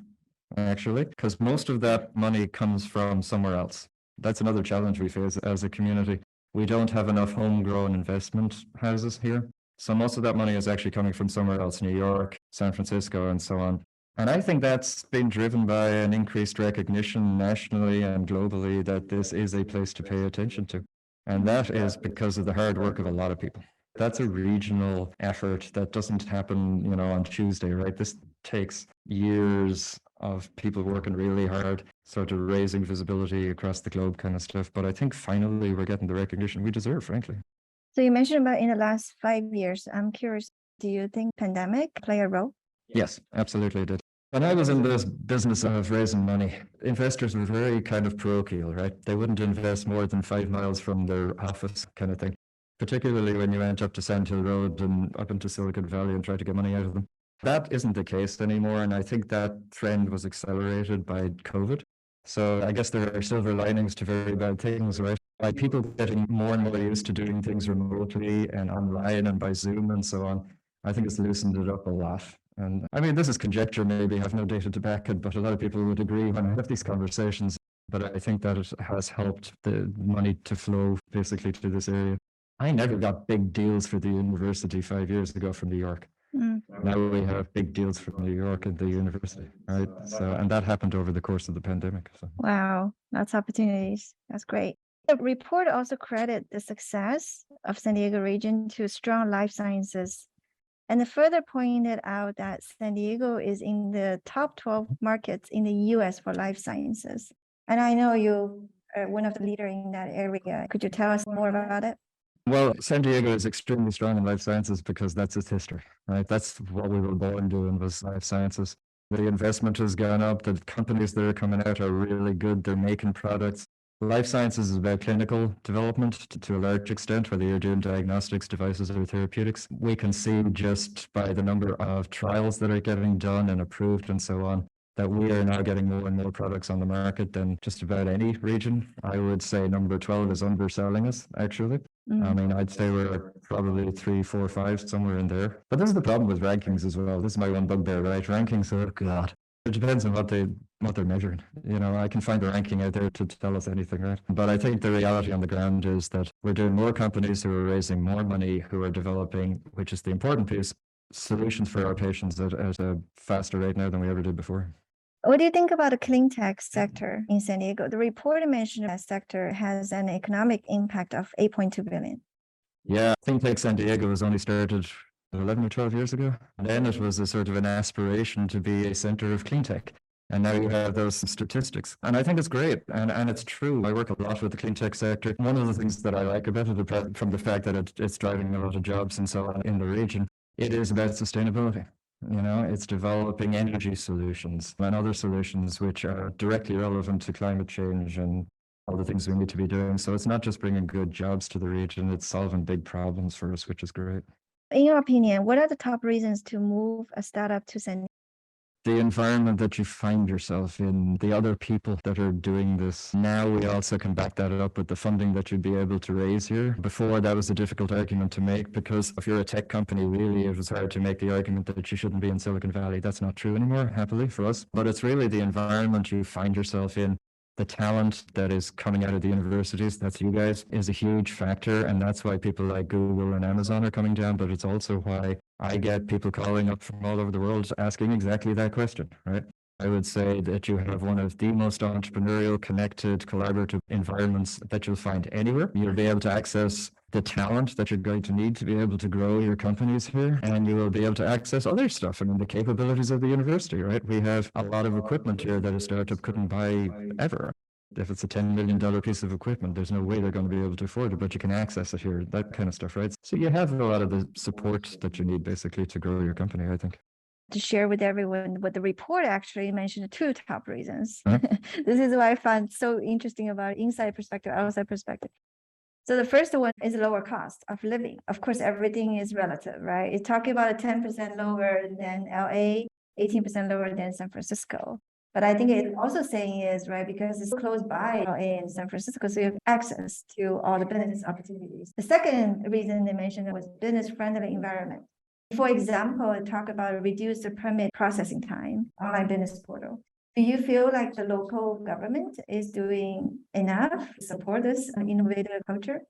actually, because most of that money comes from somewhere else. That's another challenge we face as a community. We don't have enough homegrown investment houses here. So most of that money is actually coming from somewhere else, New York, San Francisco, and so on. And I think that's been driven by an increased recognition nationally and globally that this is a place to pay attention to. And that is because of the hard work of a lot of people. That's a regional effort that doesn't happen, on Tuesday, right? This takes years of people working really hard, sort of raising visibility across the globe kind of stuff. But I think finally we're getting the recognition we deserve, frankly. So you mentioned about in the last 5 years. I'm curious, do you think pandemic play a role? Yes, absolutely it did. When I was in this business of raising money, investors were very kind of parochial, right? They wouldn't invest more than 5 miles from their office kind of thing, particularly when you went up to Sand Hill Road and up into Silicon Valley and tried to get money out of them. That isn't the case anymore, and I think that trend was accelerated by COVID. So I guess there are silver linings to very bad things, right? By people getting more and more used to doing things remotely and online and by Zoom and so on, I think it's loosened it up a lot. And I mean, this is conjecture, maybe, I have no data to back it, but a lot of people would agree when I have these conversations. But I think that it has helped the money to flow basically to this area. I never got big deals for the university 5 years ago from New York. Now we have big deals from New York and the university, right? So, and that happened over the course of the pandemic. So. Wow, lots of opportunities. That's great. The report also credit the success of San Diego region to strong life sciences, and further pointed out that San Diego is in the top 12 markets in the U.S. for life sciences. And I know you are one of the leaders in that area. Could you tell us more about it? Well, San Diego is extremely strong in life sciences because that's its history, right? That's what we were born doing, was life sciences. The investment has gone up. The companies that are coming out are really good. They're making products. Life sciences is about clinical development to a large extent, whether you're doing diagnostics, devices, or therapeutics. We can see just by the number of trials that are getting done and approved and so on, that we are now getting more and more products on the market than just about any region. I would say number 12 is underselling us, actually. I mean, I'd say we're probably 3, 4, 5, somewhere in there. But this is the problem with rankings as well. This is my one bugbear, right? Rankings, oh God. It depends on what they're measuring. I can find a ranking out there to tell us anything, right? But I think the reality on the ground is that we're doing more companies who are raising more money, who are developing, which is the important piece, solutions for our patients at a faster rate now than we ever did before. What do you think about the clean tech sector in San Diego? The report mentioned that sector has an economic impact of $8.2 billion. Yeah, Clean Tech San Diego was only started 11 or 12 years ago. And then it was a sort of an aspiration to be a center of clean tech. And now you have those statistics. And I think it's great. And it's true. I work a lot with the clean tech sector. One of the things that I like about it, apart from the fact that it's driving a lot of jobs and so on in the region, it is about sustainability. It's developing energy solutions and other solutions which are directly relevant to climate change and all the things we need to be doing. So it's not just bringing good jobs to the region, it's solving big problems for us, which is great. In your opinion, what are the top reasons to move a startup to San Diego? The environment that you find yourself in, the other people that are doing this. Now we also can back that up with the funding that you'd be able to raise here. Before, that was a difficult argument to make because if you're a tech company, really, it was hard to make the argument that you shouldn't be in Silicon Valley. That's not true anymore, happily for us. But it's really the environment you find yourself in. The talent that is coming out of the universities, that's you guys, is a huge factor. And that's why people like Google and Amazon are coming down. But it's also why I get people calling up from all over the world asking exactly that question, right? I would say that you have one of the most entrepreneurial, connected, collaborative environments that you'll find anywhere. You'll be able to access the talent that you're going to need to be able to grow your companies here, and you will be able to access other stuff. I mean, the capabilities of the university, right? We have a lot of equipment here that a startup couldn't buy ever. If it's a $10 million piece of equipment, there's no way they're going to be able to afford it, but you can access it here, that kind of stuff, right? So you have a lot of the support that you need basically to grow your company, I think. To share with everyone what the report actually mentioned two top reasons. This is what I find so interesting about inside perspective, outside perspective. So the first one is lower cost of living. Of course, everything is relative, right? It's talking about 10% lower than LA, 18% lower than San Francisco. But I think it's also saying is, right, because it's close by LA and San Francisco, so you have access to all the business opportunities. The second reason they mentioned was business-friendly environment. For example, talk about reduce the permit processing time, online business portal. Do you feel like the local government is doing enough to support this innovative culture?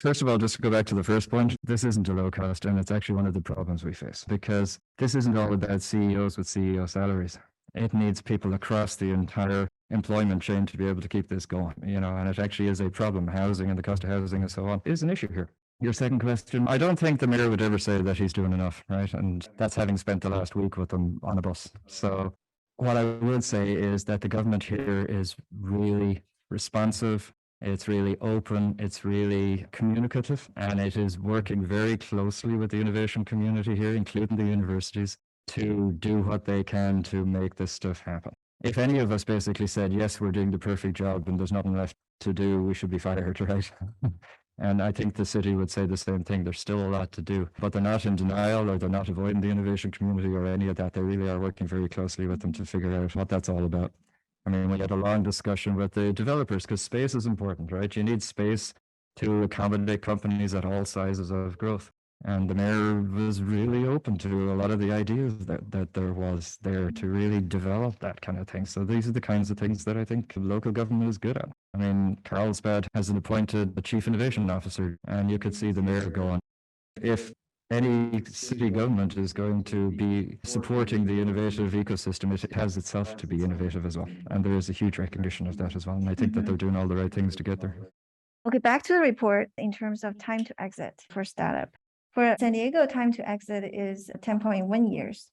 First of all, just to go back to the first point, this isn't a low cost, and it's actually one of the problems we face, because this isn't all about CEOs with CEO salaries. It needs people across the entire employment chain to be able to keep this going, and it actually is a problem. Housing and the cost of housing and so on is an issue here. Your second question, I don't think the mayor would ever say that he's doing enough, right? And that's having spent the last week with him on a bus. So what I would say is that the government here is really responsive. It's really open, it's really communicative, and it is working very closely with the innovation community here, including the universities, to do what they can to make this stuff happen. If any of us basically said, yes, we're doing the perfect job and there's nothing left to do, we should be fired, right? And I think the city would say the same thing. There's still a lot to do, but they're not in denial, or they're not avoiding the innovation community or any of that. They really are working very closely with them to figure out what that's all about. I mean, we had a long discussion with the developers because space is important, right? You need space to accommodate companies at all sizes of growth. And the mayor was really open to a lot of the ideas that there was there to really develop that kind of thing. So these are the kinds of things that I think local government is good at. I mean, Carlsbad has an appointed a chief innovation officer, and you could see the mayor going, if any city government is going to be supporting the innovative ecosystem, it has itself to be innovative as well. And there is a huge recognition of that as well. And I think that they're doing all the right things to get there. Okay, back to the report in terms of time to exit for startup. For San Diego, time to exit is 10.1 years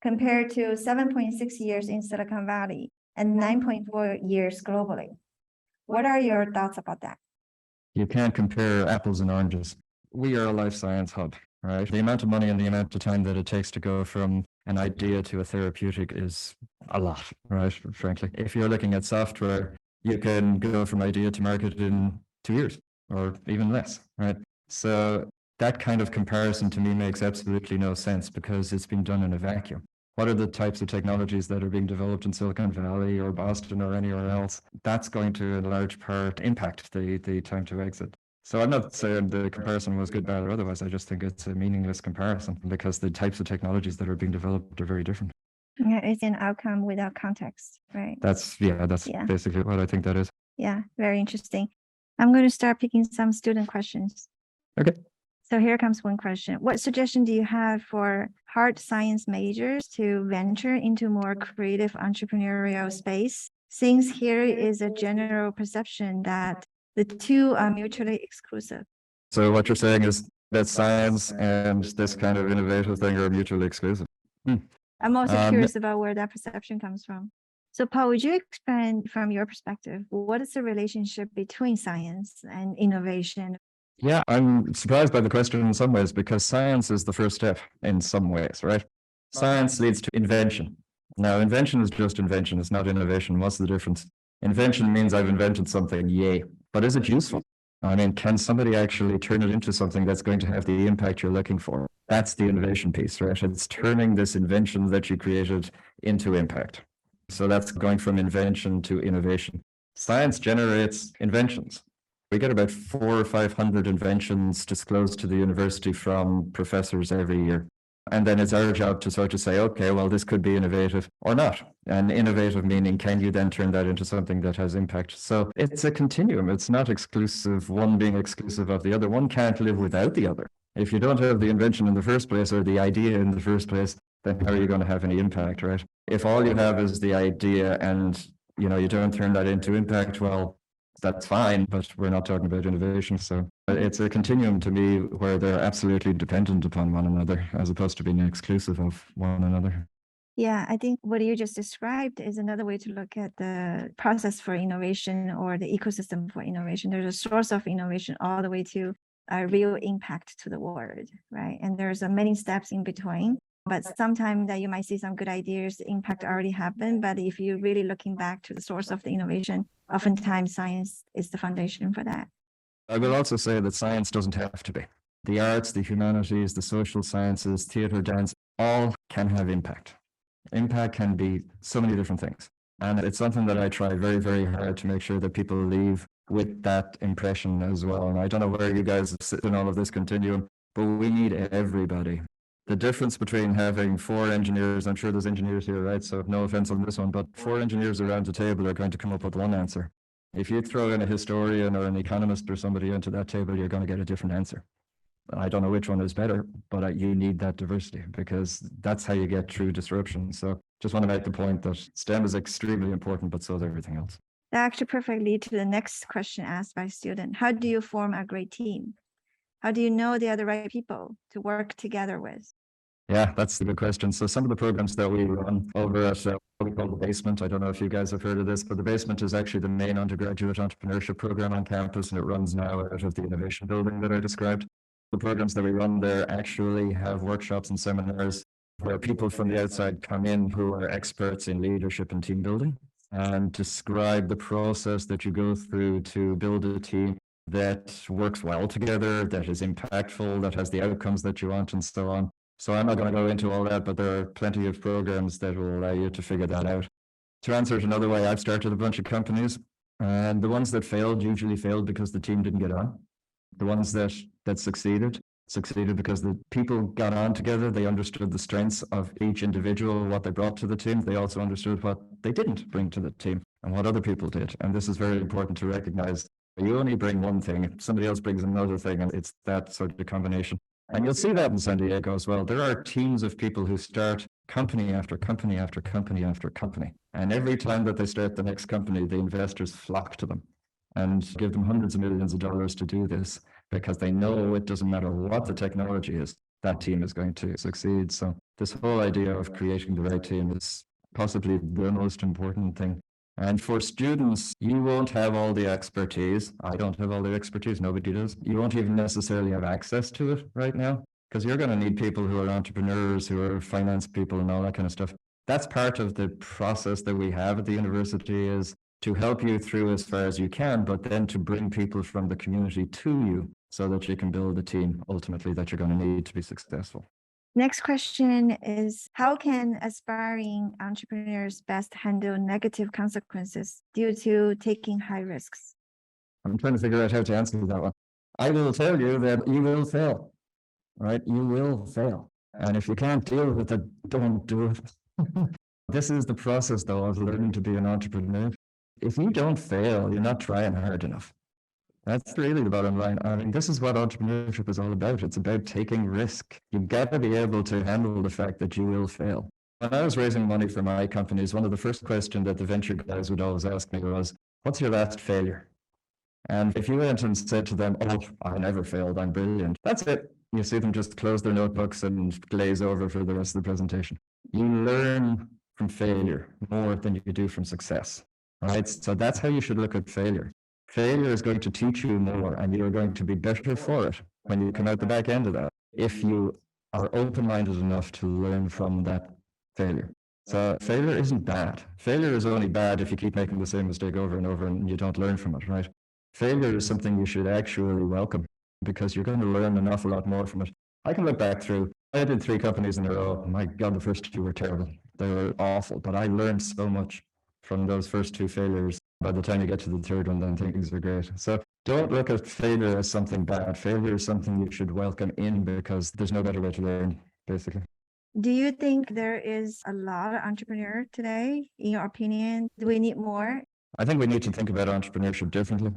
compared to 7.6 years in Silicon Valley and 9.4 years globally. What are your thoughts about that? You can't compare apples and oranges. We are a life science hub, right? The amount of money and the amount of time that it takes to go from an idea to a therapeutic is a lot, right? Frankly, if you're looking at software, you can go from idea to market in 2 years or even less, right? So that kind of comparison to me makes absolutely no sense because it's been done in a vacuum. What are the types of technologies that are being developed in Silicon Valley or Boston or anywhere else? That's going to, in large part, impact the time to exit. So I'm not saying the comparison was good, bad, or otherwise. I just think it's a meaningless comparison because the types of technologies that are being developed are very different. Yeah, it's an outcome without context, right? That's basically what I think that is. Yeah, very interesting. I'm going to start picking some student questions. Okay. So here comes one question. What suggestion do you have for hard science majors to venture into more creative entrepreneurial space? Since here is a general perception that the two are mutually exclusive. So what you're saying is that science and this kind of innovative thing are mutually exclusive. I'm also curious about where that perception comes from. So Paul, would you expand from your perspective? What is the relationship between science and innovation? Yeah, I'm surprised by the question in some ways because science is the first step in some ways, right? Science leads to invention. Now, invention is just invention. It's not innovation. What's the difference? Invention means I've invented something, yay. But is it useful? I mean, can somebody actually turn it into something that's going to have the impact you're looking for? That's the innovation piece, right? It's turning this invention that you created into impact. So that's going from invention to innovation. Science generates inventions. We get about 400 or 500 inventions disclosed to the university from professors every year. And then it's our job to sort of say, okay, well, this could be innovative or not. And innovative meaning, can you then turn that into something that has impact? So it's a continuum. It's not exclusive, one being exclusive of the other. One can't live without the other. If you don't have the invention in the first place or the idea in the first place, then how are you going to have any impact, right? If all you have is the idea and, you don't turn that into impact, well, that's fine, but we're not talking about innovation. So it's a continuum to me where they're absolutely dependent upon one another as opposed to being exclusive of one another. Yeah, I think what you just described is another way to look at the process for innovation or the ecosystem for innovation. There's a source of innovation all the way to a real impact to the world, right? And there's many steps in between. But sometimes that you might see some good ideas, the impact already happened. But if you're really looking back to the source of the innovation, oftentimes science is the foundation for that. I will also say that science doesn't have to be. The arts, the humanities, the social sciences, theatre, dance, all can have impact. Impact can be so many different things. And it's something that I try very, very hard to make sure that people leave with that impression as well. And I don't know where you guys sit in all of this continuum, but we need everybody. The difference between having 4 engineers, I'm sure there's engineers here, right? So no offense on this one, but 4 engineers around the table are going to come up with one answer. If you throw in a historian or an economist or somebody into that table, you're going to get a different answer. I don't know which one is better, but you need that diversity because that's how you get true disruption. So just want to make the point that STEM is extremely important, but so is everything else. That actually perfectly leads to the next question asked by a student. How do you form a great team? How do you know they are the right people to work together with? Yeah, that's a good question. So some of the programs that we run over at what we call the Basement, I don't know if you guys have heard of this, but the Basement is actually the main undergraduate entrepreneurship program on campus, and it runs now out of the Innovation building that I described. The programs that we run there actually have workshops and seminars where people from the outside come in who are experts in leadership and team building and describe the process that you go through to build a team that works well together, that is impactful, that has the outcomes that you want, and so on. So I'm not going to go into all that, but there are plenty of programs that will allow you to figure that out. To answer it another way, I've started a bunch of companies, and the ones that failed usually failed because the team didn't get on. The ones that succeeded because the people got on together. They understood the strengths of each individual, what they brought to the team. They also understood what they didn't bring to the team and what other people did. And this is very important to recognize. You only bring one thing, if somebody else brings another thing, and it's that sort of combination. And you'll see that in San Diego as well. There are teams of people who start company after company after company after company. And every time that they start the next company, the investors flock to them and give them hundreds of millions of dollars to do this because they know it doesn't matter what the technology is, that team is going to succeed. So this whole idea of creating the right team is possibly the most important thing. And for students, you won't have all the expertise. I don't have all the expertise. Nobody does. You won't even necessarily have access to it right now because you're going to need people who are entrepreneurs, who are finance people and all that kind of stuff. That's part of the process that we have at the university, is to help you through as far as you can, but then to bring people from the community to you so that you can build a team ultimately that you're going to need to be successful. Next question is, how can aspiring entrepreneurs best handle negative consequences due to taking high risks? I'm trying to figure out how to answer that one. I will tell you that you will fail, right? You will fail. And if you can't deal with it, don't do it. This is the process, though, of learning to be an entrepreneur. If you don't fail, you're not trying hard enough. That's really the bottom line. I mean, this is what entrepreneurship is all about. It's about taking risk. You've got to be able to handle the fact that you will fail. When I was raising money for my companies, one of the first questions that the venture guys would always ask me was, what's your last failure? And if you went and said to them, oh, I never failed, I'm brilliant, that's it. You see them just close their notebooks and glaze over for the rest of the presentation. You learn from failure more than you do from success, right? So that's how you should look at failure. Failure is going to teach you more, and you're going to be better for it when you come out the back end of that, if you are open-minded enough to learn from that failure. So failure isn't bad. Failure is only bad if you keep making the same mistake over and over and you don't learn from it, right? Failure is something you should actually welcome because you're going to learn an awful lot more from it. I can look back through, I did 3 companies in a row. My God, the first 2 were terrible. They were awful, but I learned so much from those first 2 failures. By the time you get to the 3rd one, then things are great. So don't look at failure as something bad. Failure is something you should welcome in because there's no better way to learn, basically. Do you think there is a lot of entrepreneurs today? In your opinion, do we need more? I think we need to think about entrepreneurship differently.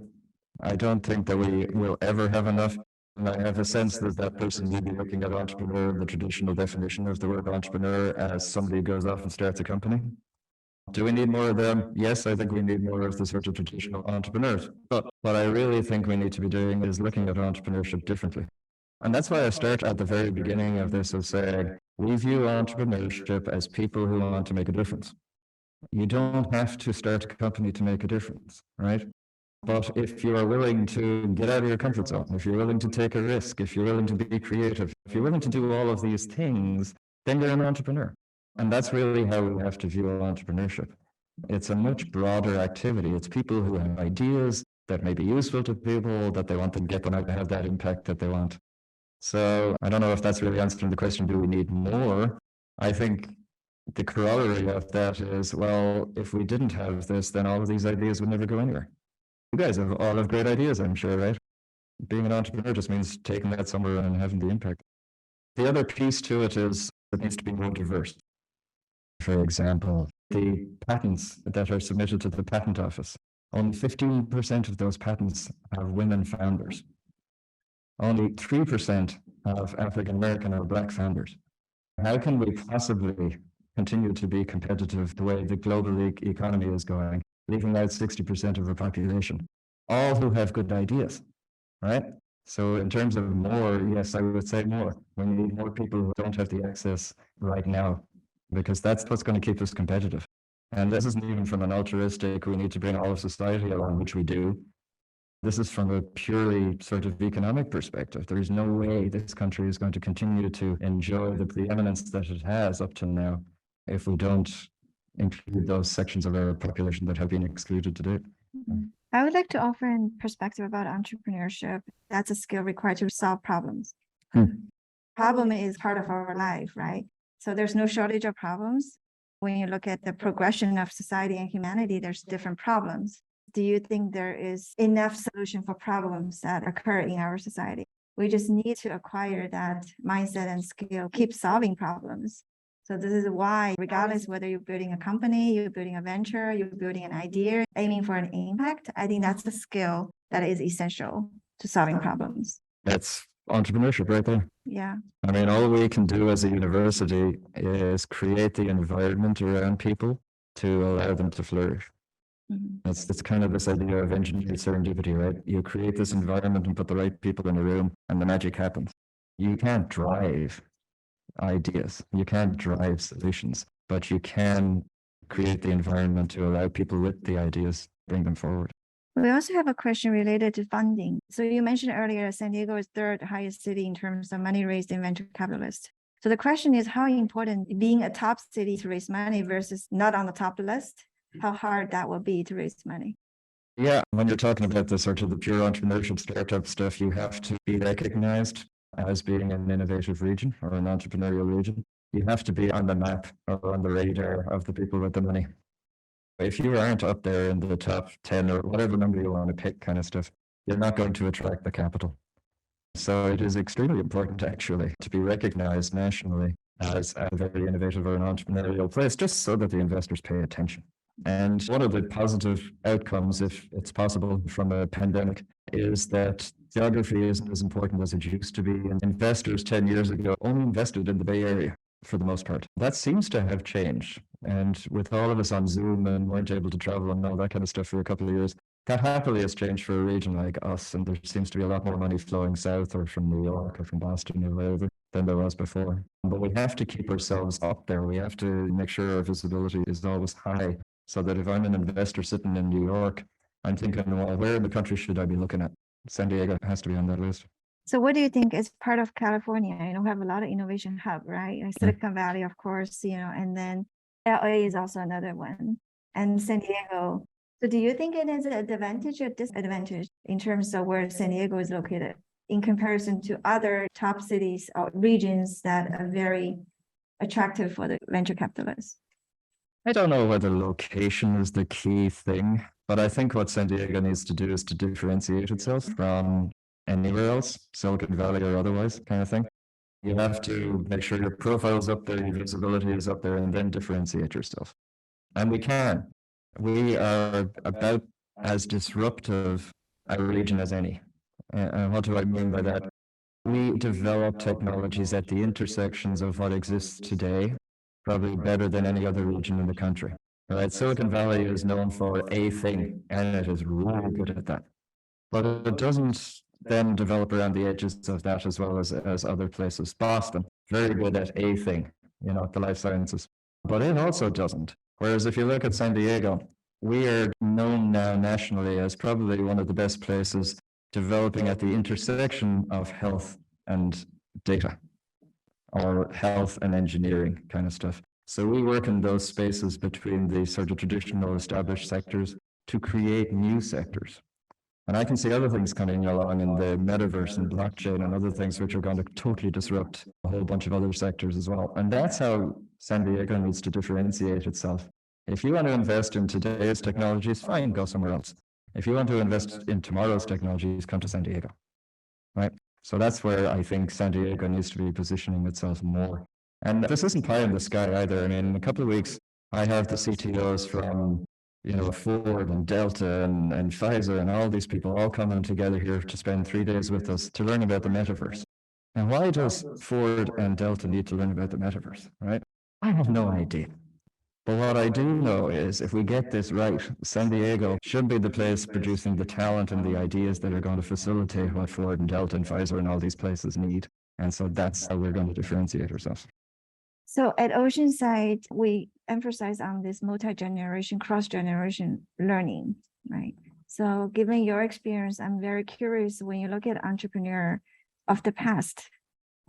I don't think that we will ever have enough. And I have a sense that that person will be looking at entrepreneur, the traditional definition of the word entrepreneur, as somebody who goes off and starts a company. Do we need more of them? Yes, I think we need more of the sort of traditional entrepreneurs. But what I really think we need to be doing is looking at entrepreneurship differently. And that's why I start at the very beginning of this of saying, we view entrepreneurship as people who want to make a difference. You don't have to start a company to make a difference, right? But if you are willing to get out of your comfort zone, if you're willing to take a risk, if you're willing to be creative, if you're willing to do all of these things, then you're an entrepreneur. And that's really how we have to view entrepreneurship. It's a much broader activity. It's people who have ideas that may be useful to people, that they want to get them out to have that impact that they want. So I don't know if that's really answering the question, do we need more? I think the corollary of that is, well, if we didn't have this, then all of these ideas would never go anywhere. You guys all have great ideas, I'm sure, right? Being an entrepreneur just means taking that somewhere and having the impact. The other piece to it is it needs to be more diverse. For example, the patents that are submitted to the patent office, only 15% of those patents have women founders. Only 3% have African American or Black founders. How can we possibly continue to be competitive the way the global economy is going, leaving out 60% of our population, all who have good ideas, right? So in terms of more, yes, I would say more. We need more people who don't have the access right now, because that's what's going to keep us competitive. And this isn't even from an altruistic, we need to bring all of society along, which we do. This is from a purely sort of economic perspective. There is no way this country is going to continue to enjoy the preeminence that it has up to now if we don't include those sections of our population that have been excluded today. I would like to offer a perspective about entrepreneurship. That's a skill required to solve problems. Problem is part of our life, right? So there's no shortage of problems. When you look at the progression of society and humanity, there's different problems. Do you think there is enough solution for problems that occur in our society? We just need to acquire that mindset and skill, keep solving problems. So this is why, regardless whether you're building a company, you're building a venture, you're building an idea, aiming for an impact, I think that's the skill that is essential to solving problems. That's entrepreneurship right there. Yeah. I mean, all we can do as a university is create the environment around people to allow them to flourish. It's kind of this idea of engineered serendipity, right? You create this environment and put the right people in a room and the magic happens. You can't drive ideas, you can't drive solutions, but you can create the environment to allow people with the ideas, bring them forward. We also have a question related to funding. So you mentioned earlier, San Diego is third highest city in terms of money raised in venture capitalists. So the question is how important being a top city to raise money versus not on the top list, how hard that will be to raise money. Yeah, when you're talking about the sort of the pure entrepreneurship startup stuff, you have to be recognized as being an innovative region or an entrepreneurial region. You have to be on the map or on the radar of the people with the money. If you aren't up there in the top 10 or whatever number you want to pick kind of stuff, you're not going to attract the capital. So it is extremely important actually to be recognized nationally as a very innovative or an entrepreneurial place, just so that the investors pay attention. And one of the positive outcomes, if it's possible, from a pandemic is that geography isn't as important as it used to be. And investors 10 years ago only invested in the Bay Area for the most part. That seems to have changed. And with all of us on Zoom and weren't able to travel and all that kind of stuff for a couple of years, that happily has changed for a region like us. And there seems to be a lot more money flowing south or from New York or from Boston or wherever than there was before. But we have to keep ourselves up there. We have to make sure our visibility is always high, so that if I'm an investor sitting in New York, I'm thinking, well, where in the country should I be looking at? San Diego has to be on that list. So what do you think is part of California? We have a lot of innovation hub, right? Like Silicon Valley, of course, and then L.A. is also another one, and San Diego. So do you think it is an advantage or disadvantage in terms of where San Diego is located in comparison to other top cities or regions that are very attractive for the venture capitalists? I don't know whether location is the key thing, but I think what San Diego needs to do is to differentiate itself from anywhere else, Silicon Valley or otherwise kind of thing. You have to make sure your profile's up there, your visibility is up there, and then differentiate yourself. And we can. We are about as disruptive a region as any. And what do I mean by that? We develop technologies at the intersections of what exists today, probably better than any other region in the country. Right? Silicon Valley is known for a thing, and it is really good at that. But it doesn't then develop around the edges of that as well as other places. Boston, very good at a thing, the life sciences. But it also doesn't. Whereas if you look at San Diego, we are known now nationally as probably one of the best places developing at the intersection of health and data, or health and engineering kind of stuff. So we work in those spaces between the sort of traditional established sectors to create new sectors. And I can see other things coming along in the metaverse and blockchain and other things which are going to totally disrupt a whole bunch of other sectors as well. And that's how San Diego needs to differentiate itself. If you want to invest in today's technologies, fine, go somewhere else. If you want to invest in tomorrow's technologies, come to San Diego, right? So that's where I think San Diego needs to be positioning itself more. And this isn't pie in the sky either. I mean, in a couple of weeks, I have the CTOs from Ford and Delta and Pfizer and all these people all coming together here to spend 3 days with us to learn about the metaverse. And why does Ford and Delta need to learn about the metaverse, right? I have no idea. But what I do know is if we get this right, San Diego should be the place producing the talent and the ideas that are going to facilitate what Ford and Delta and Pfizer and all these places need. And so that's how we're going to differentiate ourselves. So at Oceanside, we emphasize on this multi-generation, cross-generation learning, right? So given your experience, I'm very curious when you look at entrepreneur of the past,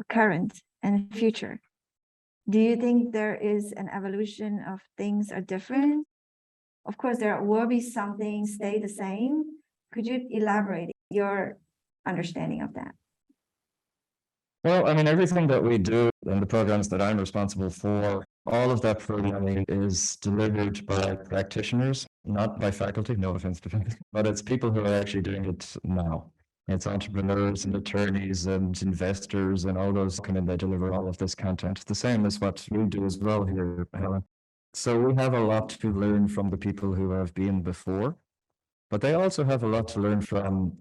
current, and future, do you think there is an evolution of things are different? Of course, there will be something stay the same. Could you elaborate your understanding of that? Well, I mean, everything that we do in the programs that I'm responsible for, all of that programming is delivered by practitioners, not by faculty, no offense to faculty, but it's people who are actually doing it now. It's entrepreneurs and attorneys and investors and all those come in, they deliver all of this content. The same as what we do as well here, Helen. So we have a lot to learn from the people who have been before, but they also have a lot to learn from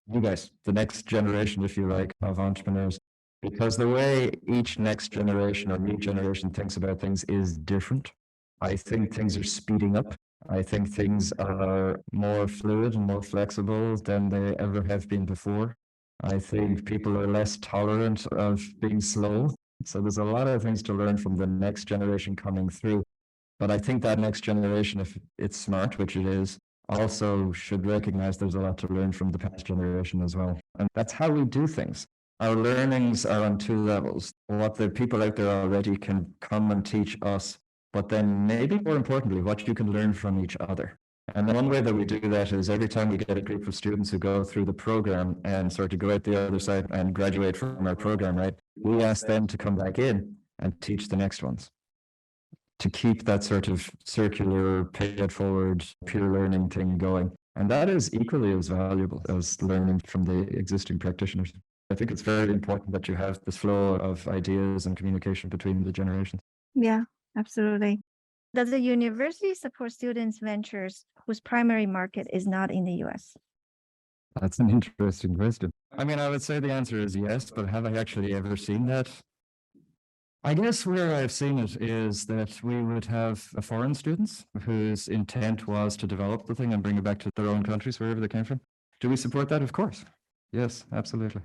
you guys, the next generation, if you like, of entrepreneurs. Because the way each next generation or new generation thinks about things is different. I think things are speeding up. I think things are more fluid and more flexible than they ever have been before. I think people are less tolerant of being slow. So there's a lot of things to learn from the next generation coming through. But I think that next generation, if it's smart, which it is, also should recognize there's a lot to learn from the past generation as well. And that's how we do things. Our learnings are on two levels. What the people out there already can come and teach us, but then maybe more importantly, what you can learn from each other. And one way that we do that is every time we get a group of students who go through the program and sort of go out the other side and graduate from our program, right? We ask them to come back in and teach the next ones, to keep that sort of circular, pay it forward, peer learning thing going. And that is equally as valuable as learning from the existing practitioners. I think it's very important that you have this flow of ideas and communication between the generations. Yeah, absolutely. Does the university support students' ventures whose primary market is not in the US? That's an interesting question. I mean, I would say the answer is yes, but have I actually ever seen that? I guess where I've seen it is that we would have foreign students whose intent was to develop the thing and bring it back to their own countries, wherever they came from. Do we support that? Of course. Yes, absolutely.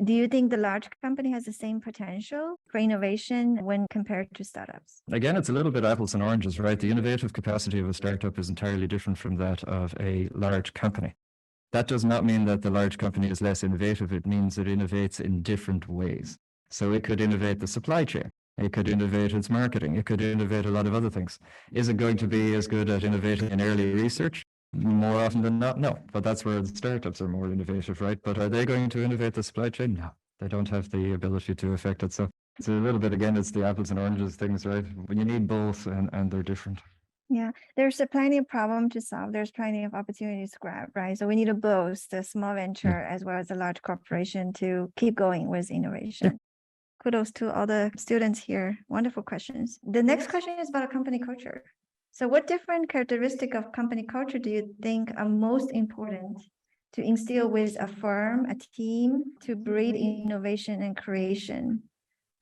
Do you think the large company has the same potential for innovation when compared to startups? Again, it's a little bit apples and oranges, right? The innovative capacity of a startup is entirely different from that of a large company. That does not mean that the large company is less innovative. It means it innovates in different ways. So it could innovate the supply chain. It could innovate its marketing. It could innovate a lot of other things. Is it going to be as good at innovating in early research? More often than not, no. But that's where the startups are more innovative, right? But are they going to innovate the supply chain? No. They don't have the ability to affect it. So it's a little bit, again, it's the apples and oranges things, right? When you need both and they're different. Yeah, there's plenty of problem to solve. There's plenty of opportunities to grab, right? So we need to both the small venture as well as a large corporation to keep going with innovation. Kudos to all the students here. Wonderful questions. The next question is about a company culture. So what different characteristic of company culture do you think are most important to instill with a firm, a team, to breed innovation and creation?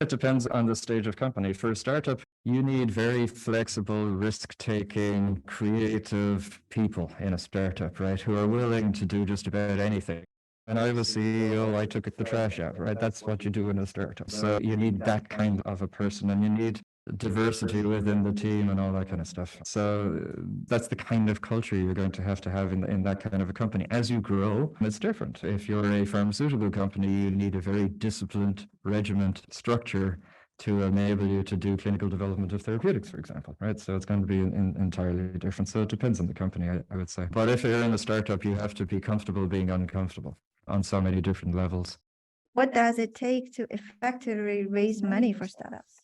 It depends on the stage of company. For a startup, you need very flexible, risk-taking, creative people in a startup, right? Who are willing to do just about anything. When I was CEO, I took the trash out, right? That's what you do in a startup. So you need that kind of a person, and you need diversity within the team and all that kind of stuff. So that's the kind of culture you're going to have in that kind of a company. As you grow, it's different. If you're a pharmaceutical company, you need a very disciplined regiment structure to enable you to do clinical development of therapeutics, for example, right? So it's going to be entirely different. So it depends on the company, I would say. But if you're in a startup, you have to be comfortable being uncomfortable on so many different levels. What does it take to effectively raise money for startups?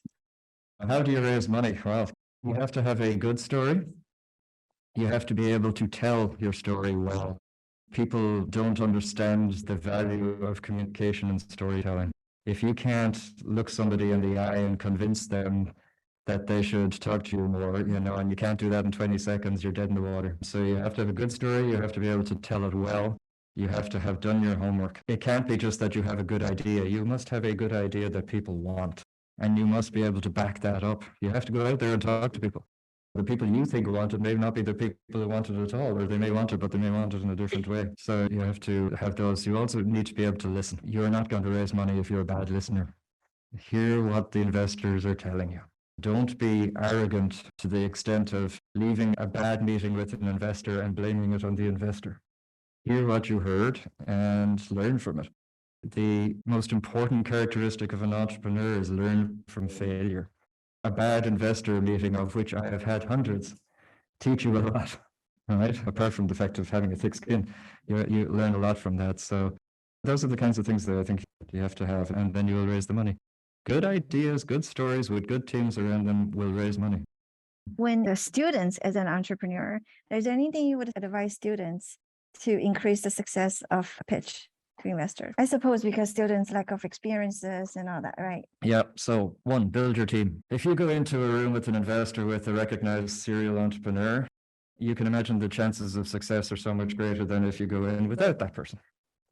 How do you raise money? Well, you have to have a good story. You have to be able to tell your story well. People don't understand the value of communication and storytelling. If you can't look somebody in the eye and convince them that they should talk to you more, and you can't do that in 20 seconds, you're dead in the water. So you have to have a good story. You have to be able to tell it well. You have to have done your homework. It can't be just that you have a good idea. You must have a good idea that people want. And you must be able to back that up. You have to go out there and talk to people. The people you think want it may not be the people who want it at all, or they may want it, but they may want it in a different way. So you have to have those. You also need to be able to listen. You're not going to raise money if you're a bad listener. Hear what the investors are telling you. Don't be arrogant to the extent of leaving a bad meeting with an investor and blaming it on the investor. Hear what you heard and learn from it. The most important characteristic of an entrepreneur is learn from failure. A bad investor meeting, of which I have had hundreds, teach you a lot, right? Apart from the fact of having a thick skin, you learn a lot from that. So those are the kinds of things that I think you have to have, and then you will raise the money. Good ideas, good stories with good teams around them will raise money. When the students, as an entrepreneur, is there anything you would advise students to increase the success of a pitch to investors? I suppose because students' lack of experiences and all that, right? Yeah. So one, build your team. If you go into a room with an investor with a recognized serial entrepreneur, you can imagine the chances of success are so much greater than if you go in without that person,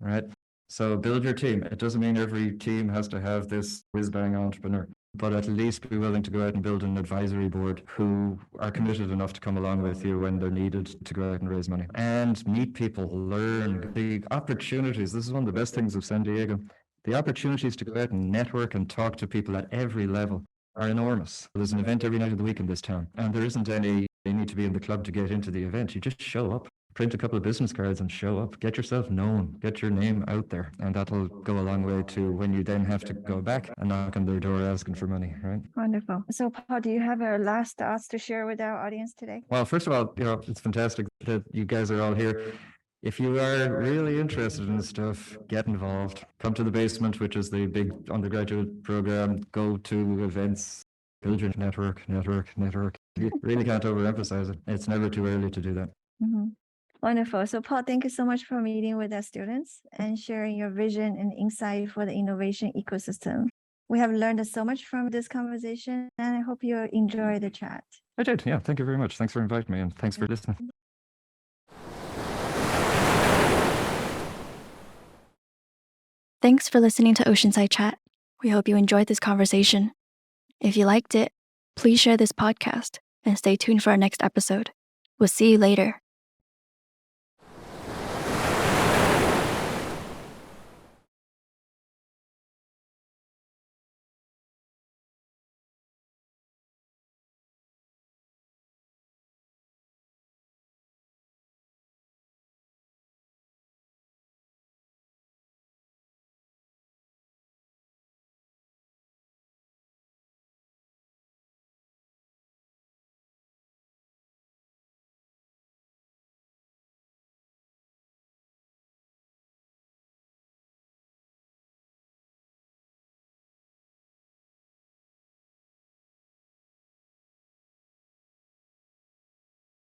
right? So build your team. It doesn't mean every team has to have this whiz-bang entrepreneur, but at least be willing to go out and build an advisory board who are committed enough to come along with you when they're needed to go out and raise money. And meet people, learn the opportunities. This is one of the best things of San Diego. The opportunities to go out and network and talk to people at every level are enormous. There's an event every night of the week in this town, and there isn't any, you need to be in the club to get into the event. You just show up. Print a couple of business cards and show up. Get yourself known. Get your name out there. And that'll go a long way to when you then have to go back and knock on their door asking for money, right? Wonderful. So, Paul, do you have our last thoughts to share with our audience today? Well, first of all, it's fantastic that you guys are all here. If you are really interested in this stuff, get involved. Come to the basement, which is the big undergraduate program. Go to events. Build your network. You really can't overemphasize it. It's never too early to do that. Mm-hmm. Wonderful. So, Paul, thank you so much for meeting with our students and sharing your vision and insight for the innovation ecosystem. We have learned so much from this conversation, and I hope you enjoy the chat. I did. Yeah. Thank you very much. Thanks for inviting me, and thanks for listening. Thanks for listening to Oceanside Chat. We hope you enjoyed this conversation. If you liked it, please share this podcast and stay tuned for our next episode. We'll see you later.